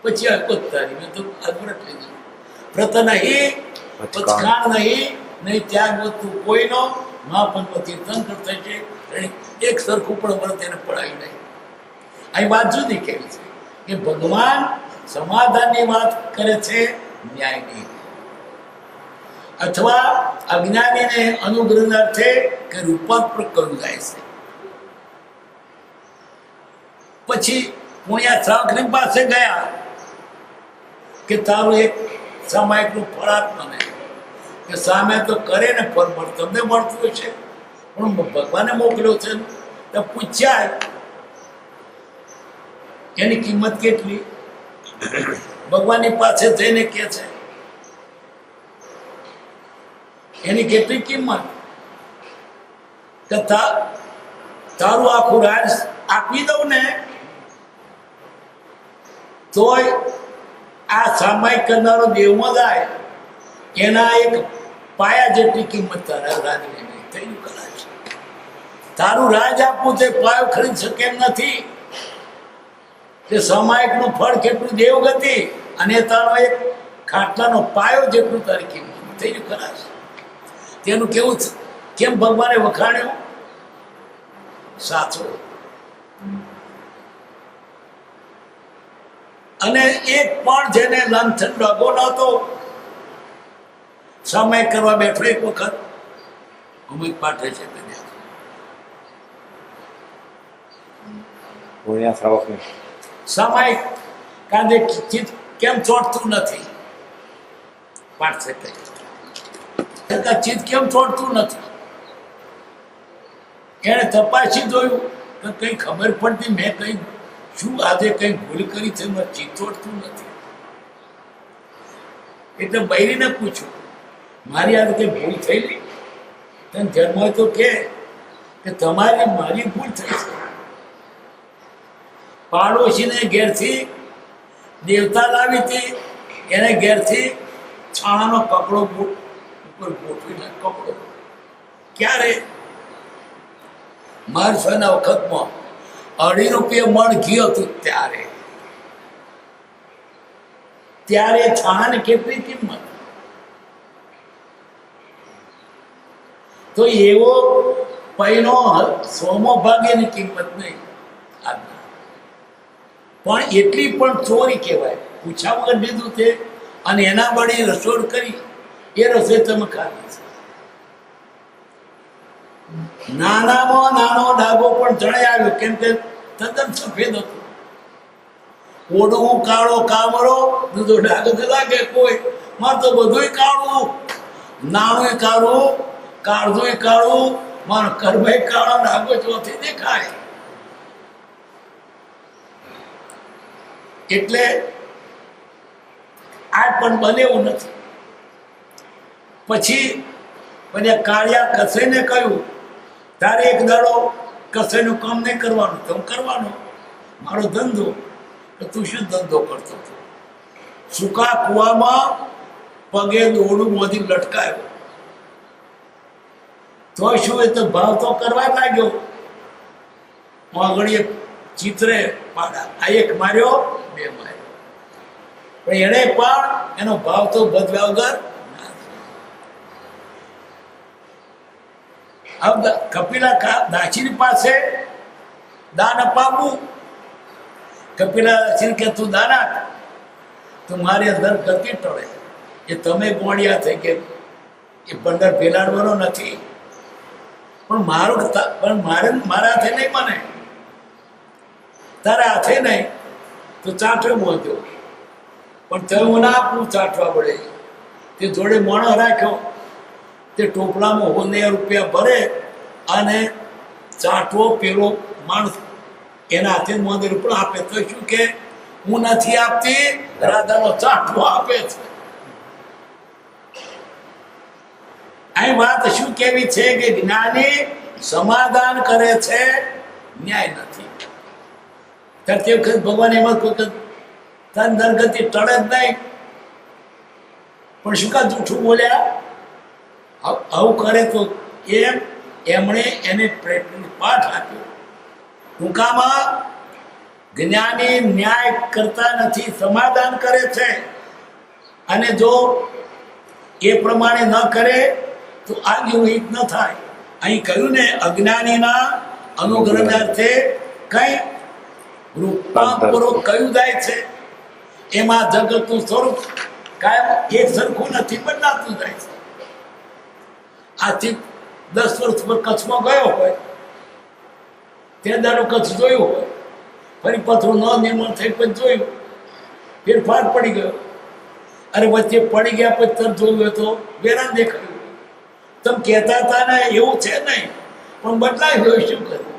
પછી આ તારી મેં તો આ વ્રત લીધું. વ્રત નહીં, પચકાણ નહીં, નહીં ત્યાગ વસ્તુ કોઈનો મહાપંપતિ તંત્ર થશે. એક સરખું પણ વ્રત એને પડાવી નહીં. અહીં વાત જુદી કેવી છે કે ભગવાન સમાધાનની વાત કરે છે, ન્યાયની. અથવા અજ્ઞાનીને અનુગ્રહાર્થે કે રૂપાંતર કરવું જાય છે. પછી પુણ્યા શ્રાવકની પાસે ગયા કે તારું એક સામાયિકનું ફળ આપ મને. કે સામે તો કરે ને ફળ મળે, તમને મળતું હશે, પણ ભગવાને મોકલ્યો છે. તો પૂછ્યા એની કિંમત કેટલી? ભગવાનની પાસે જઈને કે છે એની કેટલી કિંમત? કે તારું આખું રાજ આપી દઉં ને તોય આ સામાયિક કરનારો દેવમાં જાય એના એક પાયા જેટલી કિંમત તારા રાજની નહીં. થયું કદાચ તારું રાજ આપવું તે પાયો ખરીદ શકે એમ નથી. કે સામાયિકનું ફળ કેટલું દેવગતિ અને તારો એક ખાટલાનો પાયો જેટલું તારી કિંમત. થયું કદાચ તેનું કેવું કેમ ભગવાને વખાણ્યું? સાચો. અને એક પણ જેને લંથન ડગો નહોતો, સમય કરવા બેઠો એક વખત અમુક પાઠે છે સામાયિક કાંદે ચિત્ત કેમ ચોટતું નથી? પાઠ છે ચિત્ત કેમ ચોટતું નથી? એને તપાસી જોયું તો કઈ ખબર પડતી મેં કઈ શું આજે કઈ ભૂલ કરી છે, ચિત્ત ચોટતું નથી. એટલે બૈરીને પૂછ્યું મારી આજે કઈ ભૂલ થયેલી? તને જન્મ હોય તો કે તમારી મારી ભૂલ થઈ છે, પાડોશીને ઘેરથી દેવતા લાવી હતી, એને ઘેરથી છાણાનો કપડો ઉપર ગોઠવીને કપડો. ક્યારે? માર્ચના વખતમાં ₹2.5 મણ ઘી હતું. ત્યારે છાણાની કેટલી કિંમત? તો એવો પૈનો 100મો ભાગ એની કિંમત નહીં આજના. પણ એટલી પણ ચોરી કહેવાય. પૂછા વગર લીધું તે અને એના વડે રસોડ કરી. એ રસોઈ તમે ખાધી છે. નાનામાં નાનો ડાઘો પણ જણાઈ આવ્યો, કેમ કે તદ્દન સફેદ હતું. ઓડવું કાળો કામરો, દૂધો ડાઘ લાગે કોઈ માં તો બધું કાળું, નાનું કાળું, કાળજું કાળું, મારો કરભાઈ કાળો ડાઘો ચોથી દેખાય. એટલે આ પણ બનેવું નથી. પછી બધા કાળિયા કસેને કહ્યું, તારે એક દાડો કસેનું કામ નહીં કરવાનું, તો કરવાનું મારો ધંધો. તો તું શું ધંધો કરતો હતો? સૂકા કુવામાં પગે દોડું મોદી લટકાયો. તો શું? એ તો ભાવ તો કરવા લાગ્યો. આગળ એક ચિત્રે પાડા, આ એક માર્યો, 2 માર્યો, પણ એને પણ એનો ભાવ તો બદલ્યા વગર. કપિલા દાસીની પાસે દાન અપાવવું. કપિલા દાસી કે તું દાન આપ તો મારી અંદર ગતિ ટળે. એ તમે ગોળિયા થઈ કે એ બંદર ફેલાડવાનો નથી, પણ મારા હાથે નહીં બને. તારા હાથે નહીં તો ચાટો મોંધ્યો, પણ તે હું ના આપું ચાટવા પડે. તે જોડે મોણો રાખ્યો, તે ટોપલામાં ₹19 ભરે અને ચાટવો પેલો માણસ એના હાથે મોંધેલું પણ આપે. તો શું કે હું નથી આપતી, રાધાનો ચાટવો આપે છે. અહીં વાત શું કેવી છે કે જ્ઞાની સમાધાન કરે છે, ન્યાય નથી. તે વખત ભગવાન એમાં કોઈ તન દરગતિ ટળે જ નહીં. પણ શું કા જૂઠું બોલ્યા? આવું કરે તો એમણે એને પાઠ આપ્યો. ટૂંકામાં જ્ઞાની ન્યાય કરતા નથી, સમાધાન કરે છે. અને જો એ પ્રમાણે ન કરે તો આગળ હિત ન થાય. અહીં કહ્યું ને, અજ્ઞાનીના અનુગ્રહના અર્થે કઈ રૂપાંતરો કયું જાય છે. એમાં જગતનું સ્વરૂપ કાયમ એક સરખું નથી, બદલાતું જાય છે. આથી 10 વર્ષ પર કચ્છમાં ગયો હોય, તે દાડો કચ્છ જોયું હોય, ફરી પથરું ન નિર્માણ થઈ પછી જોયું, ફેરફાર પડી ગયો. અરે વચ્ચે પડી ગયા પછી તરત જોયું હોય તો વેરાન દેખાયું. તમે કહેતા હતા ને એવું છે નહીં, પણ બદલાય ગયો. શું કર્યું?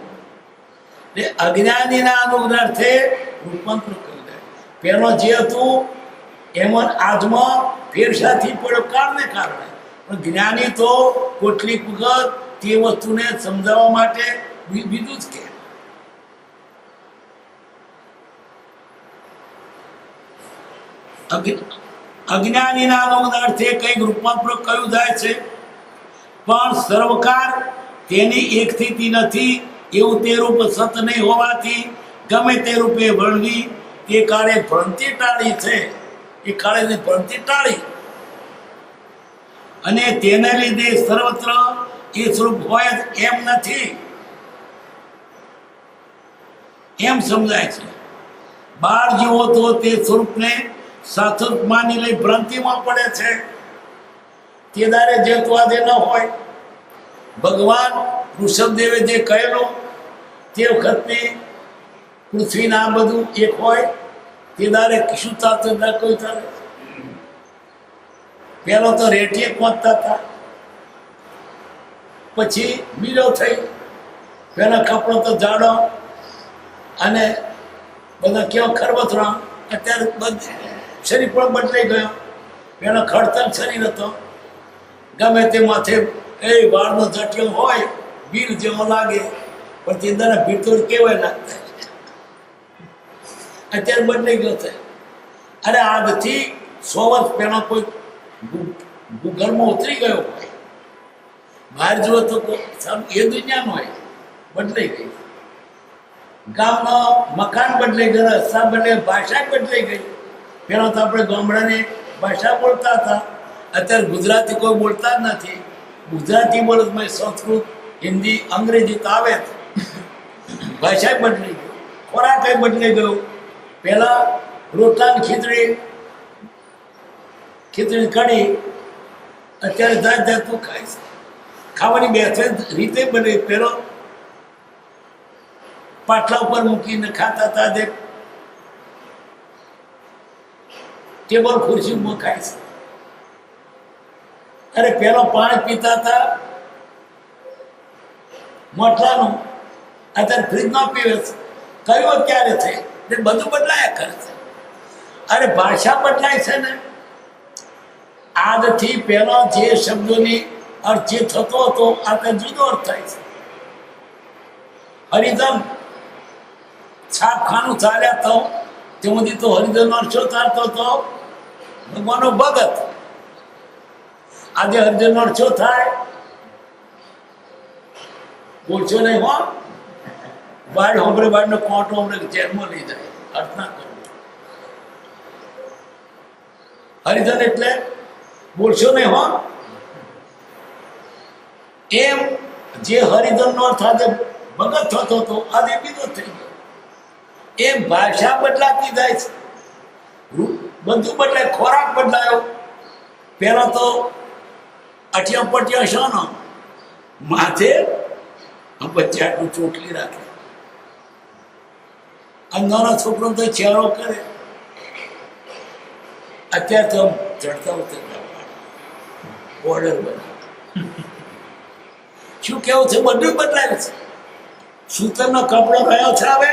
અજ્ઞાનીના અનુગ્રહે રૂપાંતર કરી દે. પેલો જે હતું એમાં આજમાં ફેરસાથી પડ્યો કાળને કારણે. પણ જ્ઞાની તો કેટલીક વખત તે વસ્તુને સમજાવવા માટે બીજું જ કે. અજ્ઞાનીના અનુગ્રહે કઈક રૂપાંતર કયું જાય છે, પણ સર્વકાર તેની એક સ્થિતિ નથી. એવું તે રૂપ સત નહીં હોવાથી ગમે તે રૂપે વર્ણવી તે કાળે ભ્રાંતિ ટાળી છે. એ કાળે ભ્રાંતિ ટાળી અને તેને લીધે સર્વત્ર એ સ્વરૂપ હોય એમ નથી, એમ સમજાય છે. બાળ જેવો તો તે સ્વરૂપને સાચું માની લઈ ભ્રાંતિમાં પડે છે. તે દારે જે ત્વાદે ન હોય. ભગવાન ઋષભદેવે જે કહેલું તે વખતની પૃથ્વીના બધું એક હોય, તે દારે શું થતું કોઈ ચાલે. પેલો તો રેટીએ પહોંચતા હતા, પછી બીજો થઈ. પેલા કપડો તો જાડો અને બધા કેવા ખરબથરા. અત્યારે શરીર પણ બદલાઈ ગયો. પેલો ખડતર શરીર હતો, ગમે તે માથે એ વાળનો જટિયો હોય, બીર જેવો લાગે, પણ તે દાડા ભીતોડ કેવાય લાગતા. અત્યારે બદલાઈ ગયો છે. અરે આજથી 100 વર્ષ પહેલા કોઈ ભૂગર્ભમાં ઉતરી ગયો હોય, બહાર જુઓ તો એ દુનિયાનો હોય, બદલાઈ ગઈ. ગામનો મકાન બદલાઈ ગયો, રસ્તા બદલાઈ, ભાષા બદલાઈ ગઈ. પહેલાં તો આપણે ગામડાની ભાષા બોલતા હતા, અત્યારે ગુજરાતી કોઈ બોલતા જ નથી. ગુજરાતી બોલો સંસ્કૃત, હિન્દી, અંગ્રેજી તો આવે જ. ભાષા બદલાઈ ગઈ, ખોરાક બદલાઈ ગયો. પહેલાં રોટલાની ખીચડી કઢી, અત્યારે જાત જાતનું ખાય છે. ખાવાની બે રીતે બને. પેલો પાટલા ઉપર મૂકીને ખાતા હતા, જે ટેબલ ખુરશીમાં ખાય છે. અરે પેલો પાણી પીતા હતા માટલાનું, અત્યારે ફ્રીજમાં પીવે છે. કયો ક્યારે છે? એ બધું બદલાયા કરે છે. અરે ભાષા બદલાય છે ને. આજથી પહેલા જે શબ્દોની અર્થ જે થતો હતો, આ જુદો અર્થ થાય છે. હરિજન છાપખાનું ચાલ્યા તો તેમાંથી તો હરિજનનો અર્થ શું થતો હતો? ભગવાનનો ભગત. આજે હરિજનનો અર્થ શું થાય? બોલશો નહીં હો, બાળ હોંભરે બાળનો કોટ હોંભરે જેલમાં લઈ જાય. અર્થ ના કરો. હરિજન એટલે બોલશો નહીં હો. એમ જે હરિજનનો અર્થ આજે ભગત થતો હતો, આજે બીજો થઈ ગયો. એમ ભાષા બદલાતી જાય છે, બધું બદલાય. ખોરાક બદલાયો. પહેલા તો અઠિયા પટિયા શાનો માથે વચ્ચે આટલું ચોટલી રાખે, અને નાના છોકરો તો ચહેરો કરે. અત્યારે તો ચડતા ઉતરતા બોર્ડર બને. શું કેવું છે? બધું બદલાયું છે. સૂતરનો કપડો રહ્યો છે, હવે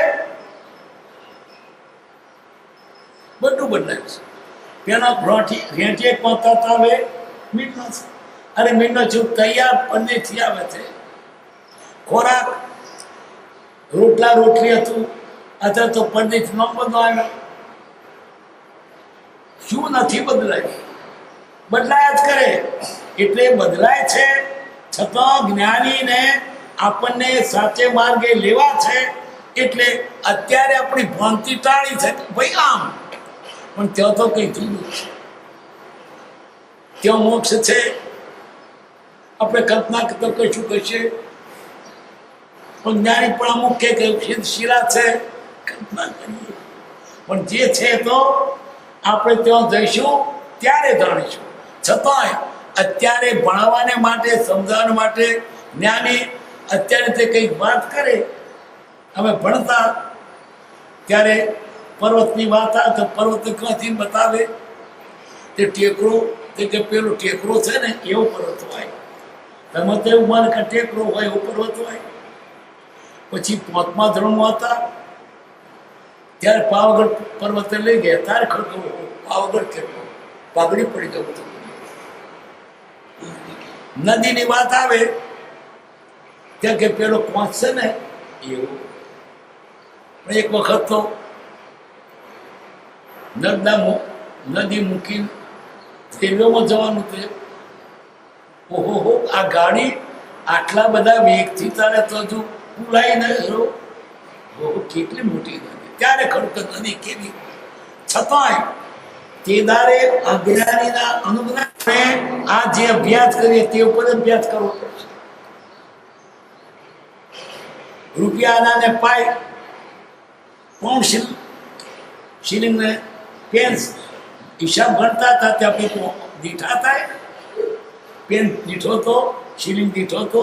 બધું બદલાયું છે. પેલા રેંટીએ પહોંચતા હતા, હવે મીઠનો છે. અરે મીઠનો ચૂપ તૈયાર પનીરથી આવે છે. ખોરાક રોટલા રોટલી હતું, અત્યારે તો પનીર નો બધો આવ્યો. શું નથી બદલાય? બદલાયા જ કરે. એટલે બદલાય છે, છતાં જ્ઞાનીને આપણને સાચે માર્ગે લેવા છે. એટલે અત્યારે આપણી ભ્રાંતિ ટાળી છે કે ભાઈ આમ, પણ ત્યાં તો કઈ જુદું છે. ત્યાં મોક્ષ છે. આપણે કલ્પના તો કશું કહીએ, પણ જ્ઞાની પણ અમુક કે શિલા છે, કલ્પના કરીએ. પણ જે છે તો આપણે ત્યાં જઈશું ત્યારે જાણીશું. છતાંય અત્યારે ભણાવવાને માટે, સમજાવવા માટે જ્ઞાની અત્યારે તે કંઈક વાત કરે. અમે ભણતા ત્યારે પર્વતની વાત આવે તો પર્વત ક્યાંથી બતાવે? તે ટેકરો, તે કે પેલો ટેકરો છે ને એવો પર્વત હોય. તમે તો એવું માને કે ટેકરો હોય એવો પર્વત હોય. પછી 5મા ધોરણમાં હતા ત્યારે પાવાગઢ પર્વતે લઈ ગયા. ત્યારે ખબર પાવાગઢ કેટલો પાઘડી પડી ગયું. નદીની વાત આવે ત્યાં કે પેલો પહોંચશે ને એવું. પણ એક વખત તો નદી મૂકીને રેલવેમાં જવાનું છે. ઓહો, આ ગાડી આટલા બધા વેગથી ચાલે તો હજુ પુલાઈ ન રહ્યો. ઓહો, કેટલી મોટી નદી. ત્યારે ખરું કે નદી કેવી. છતાંય તેદારે અજ્ઞાનીના અનુગ્રહને આ જે અભ્યાસ કરીએ તે ઉપર અભ્યાસ કરવો પડશે. રૂપિયાના ને પાય કોણ શિલિંગને પેન હિસાબ ગણતા હતા, ત્યાં પેલો દીઠા થાય. પેન દીઠો તો, શિલિંગ દીઠો તો,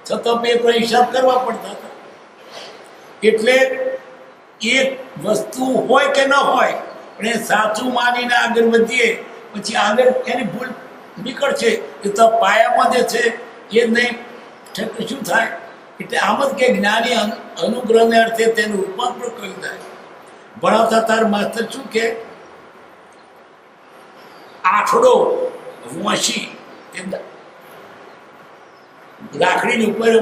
છતાં પેપર હિસાબ કરવા પડતા હતા. એટલે એક વસ્તુ હોય કે ન હોય, પણ એ સાચું માનીને આગળ વધીએ પછી આગળ એની ભૂલ નીકળશે. એ તો પાયામાં જે છે એ નહીં શું થાય. એટલે આમ જ કે જ્ઞાની અનુગ્રહને અર્થે તેનું રૂપાંતર કહ્યું થાય. ભણાવતા તાર માસ્તર શું કે આઠડો વાંસી લાકડીની ઉપર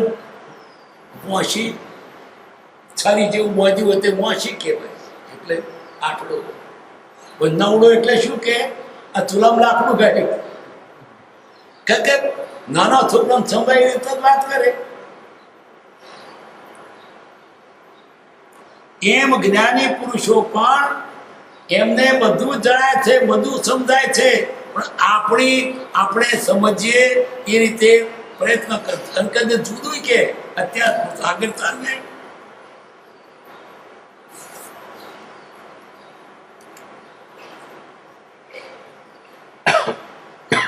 વાંસી છરી જેવું બાંધ્યું હોય તે વાંસી કહેવાય. એટલે આટલો નવડો એટલે શું કે આ ચૂલામાં લાકડું ગાડ્યું કે નાનો છોકરો સંભાળી રીતે જ વાત કરે. એમ જ્ઞાની પુરુષો પણ એમને બધું જણાય છે, બધું સમજાય છે, પણ આપણે સમજીએ એ રીતે પ્રયત્ન કરતા જુદું કે અત્યારે આગળ ચાલે.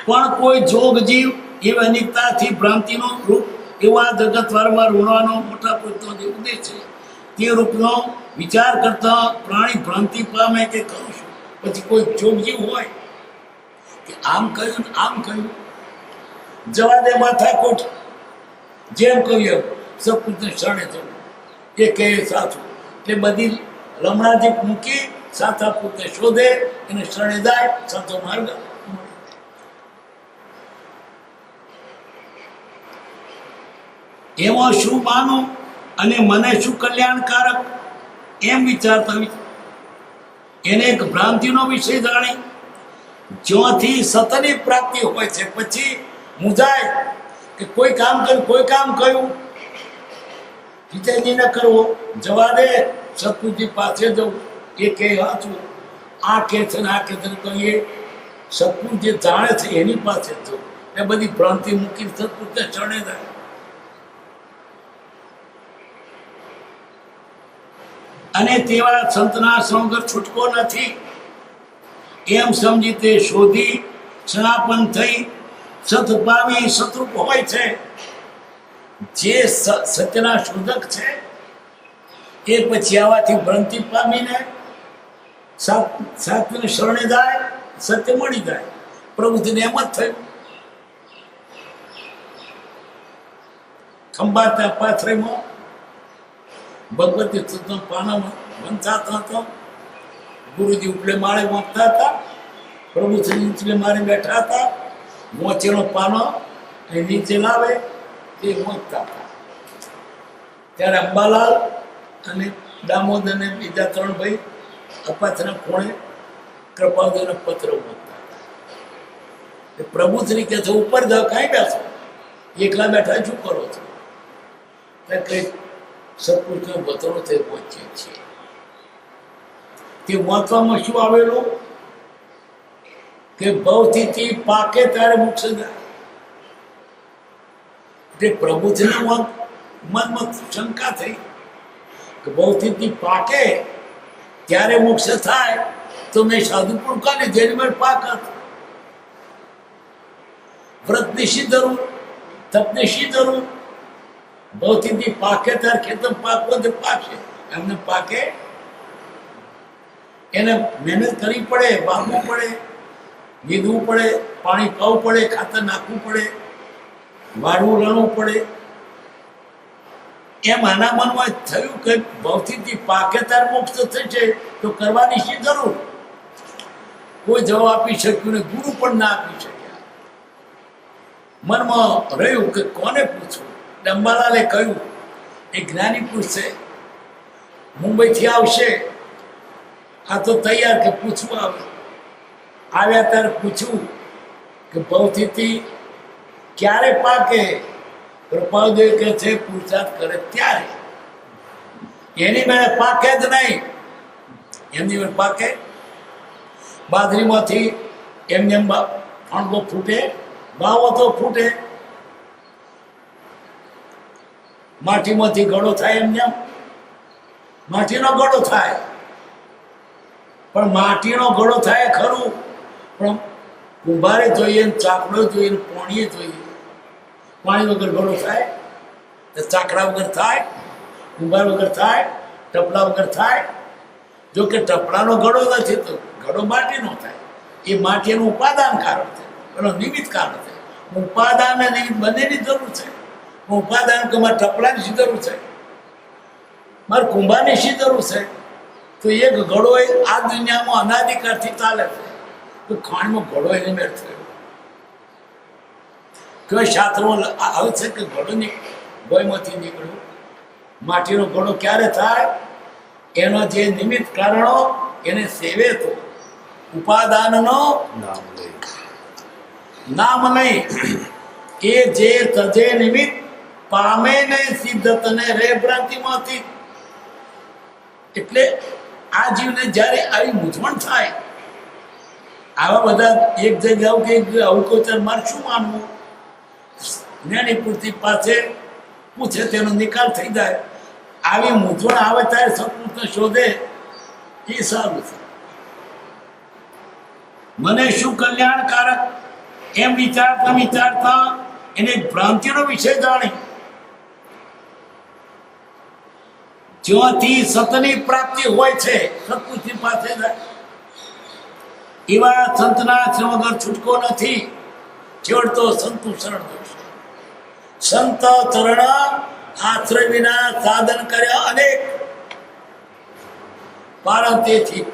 પણ કોઈ જોગ જીવ એ અનિકતાથી ભ્રાંતિનો રૂપ એવા જગત વારંવાર ઋણવાનો મોટા પ્રયત્નો જે ઉદ્દેશ છે તે રૂપનો વિચાર કરતા પ્રાણી ભ્રાંતિ પામે કે કરું છું. પછી કોઈ જોગ જીવ હોય કે આમ કહ્યું આમ કહ્યું, જવા દે માથાકૂટ, જેમ કહ્યું એમ સપૂતને શરણે જવું એ કહે સાચું. એટલે બધી લમણાથી મૂકી સાચા પૂતને શોધે, એને શરણે જાય, સાચો માર્ગ. એમાં શું માનું અને મને શું કલ્યાણકારક એમ વિચારતા એને એક ભ્રાંતિનો વિષય જાણી જ્યાંથી સતની પ્રાપ્તિ હોય છે. પછી મૂંઝાય કે કોઈ કામ કર્યું, કોઈ કામ કર્યું, હિતેજી ન કરવો, જવા દે સતપુરજી પાસે જવું એ કે સાચું, આ કે છે ને આ કે છે કહીએ સતપુર જે જાણે છે એની પાસે જવું. એ બધી ભ્રાંતિ મૂકી સતપુરને ચડે જાય. અને તેવા સંતના સંગર છૂટકો નથી એમ સમજી તે શોધી સનાપન થઈ સત પામી સતરૂપ હોય છે. જે સત્યના શોધક છે એ પછી આવાથી ભ્રાંતિ પામીને સાત્યને શરણે જાય, સત્ય મળી જાય. પ્રભુજીને એમ જ થયું. ખંભાતના પાથરીમાં ભગવતી સત્સંગ પાનામાં વંચાતો હતો. ગુરુજી ઉપલે માળે વાંચતા હતા, પ્રભુશ્રી નીચે મારે બેઠા હતા. મોચેનો પાનો એ નીચે લાવે તે વાંચતા હતા. ત્યારે અંબાલાલ અને દામોદર અને બીજા 3 ભાઈ અપાથના ખૂણે કૃપાદેવનો પત્ર વાંચતા હતા. પ્રભુશ્રી કહે છે ઉપર જાઓ, કાંઈ બેસો, એકલા બેઠા શું કરો છો? કઈ સત્પુરુષનો વતનો થઈ પહોંચીએ છીએ. તે વાંચવામાં શું આવેલું કે ભવથી પાકે ત્યારે મોક્ષ જાય. એટલે પ્રભુજીને મનમાં શંકા થઈ કે ભવથી પાકે ત્યારે મોક્ષ થાય તો મેં સાધુ પણ કાલે જેની મેં પાકત વ્રતની શી જરૂર, તપની શી જરૂર? ભૌતિકથી પાકે ત્યારે ખેતર પાકવો તે પાકશે. એમને પાકે એને મહેનત કરવી પડે, વાવવું પડે, નીંદવું પડે, પાણી પાવું પડે, ખાતર નાખવું પડે, વાળવું રણવું પડે. એમ આના મનમાં થયું કે ભૌતિકથી પાકે ત્યારે મોક્ષ થશે તો કરવાની શી જરૂર? કોઈ જવાબ આપી શક્યું ને ગુરુ પણ ના આપી શક્યા. મનમાં રહ્યું કે કોને પૂછવું? અંબાલાલે કહ્યું એ જ્ઞાની પુરુષ છે, મુંબઈથી આવશે, આ તો તૈયાર કે પૂછવું આવે. આવ્યા ત્યારે પૂછ્યું કે ભવથી ક્યારે પાકે? કૃપાદેવ કે છે પુરુષાર્થ કરે ત્યારે. એની મેળે પાકે જ નહીં. એમની મેળે પાકે બાજરીમાંથી એમને ફણગો ફૂટે, બાવો તો ફૂટે. માટીમાંથી ગળો થાય, એમને માટીનો ગળો થાય. પણ માટીનો ગળો થાય ખરું, પણ કુંભારે જોઈએ, ચાકડો જોઈએ, પોણીએ જોઈએ. પાણી વગર ગળો થાય, ચાકડા વગર થાય, કુંભાર વગર થાય, ટપલા વગર થાય. જો કે ટપલાનો ગળો નથી તો ગળો માટીનો થાય. એ માટીનું ઉપાદાન કારણ છે, એનો નિમિત્ત કારણ છે. ઉપાદાન અને નિમિત્ત બંનેની જરૂર છે. ઉપાદાન કે મારે ટપલાની શી જરૂર છે, મારે કુંભારની શી જરૂર છે? તો એક ઘડો આ દુનિયામાં અનાધિકારથી ચાલે છે. તો ખાંડમાં ઘડો એને મેળ થયો. કયો શાસ્ત્રોમાં આવે છે કે ઘડોની ભયમાંથી નીકળ્યું. માટીનો ઘડો ક્યારે થાય? એનો જે નિમિત્ત કારણો એને સેવે તો ઉપાદાનનો નામ લઈ નામ નહીં. એ જે તજે નિમિત્ત પામે ને સિદ્ધ તને રે ભ્રાંતિમાંથી. એટલે આ જીવને જ્યારે આવી મૂંઝવણ થાય, આવા બધા એક જગ્યા કે આવું કોઈ મારે શું માનવું, જ્ઞાની પૂર્તિ પાસે પૂછે તેનો નિકાલ થઈ જાય. આવી મૂંઝવણ આવે ત્યારે સત્પુરુષને શોધે એ સારું છે. મને શું કલ્યાણકારક એમ વિચારતા વિચારતા એને ભ્રાંતિનો વિષય જાણી, જ્યાંથી સતની પ્રાપ્તિ હોય છે સત્પુરુષની પાસે જાય. એવા સંતના આશ્રમ વગર છૂટકો નથી. છેવટતો સંતુ શરણ થશે. સંત ચરણ આશ્રય વિના સાધન કર્યા અનેક, પારંતેથી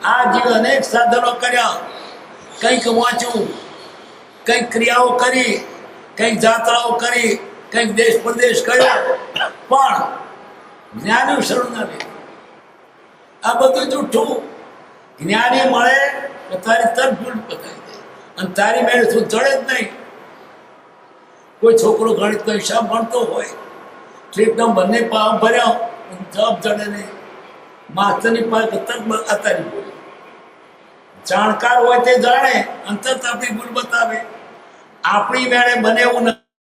આ જીવ અનેક સાધનો કર્યા, કંઈક વાંચ્યું, કંઈક ક્રિયાઓ કરી, કંઈક જાત્રાઓ કરી, કંઈક દેશ પ્રદેશ કર્યો, પણ જ્ઞાની શરણ ના લે. આ બધું જૂઠું. જ્ઞાની મળે તો તારી તરફ ભૂલ બતાવી દે, અને તારી મેળે શું ચડે જ નહીં. કોઈ છોકરો ગણિતનો હિસાબ ભણતો હોય, એકદમ બંને પાવ ભર્યા, જવાબ ચડે નહીં. માસ્ટરની પાસે તક બતાવી બોલે. જાણકાર હોય તે જાણે, અંતર આપણી ભૂલ બતાવે. આપણી મેળે બને એવું નથી.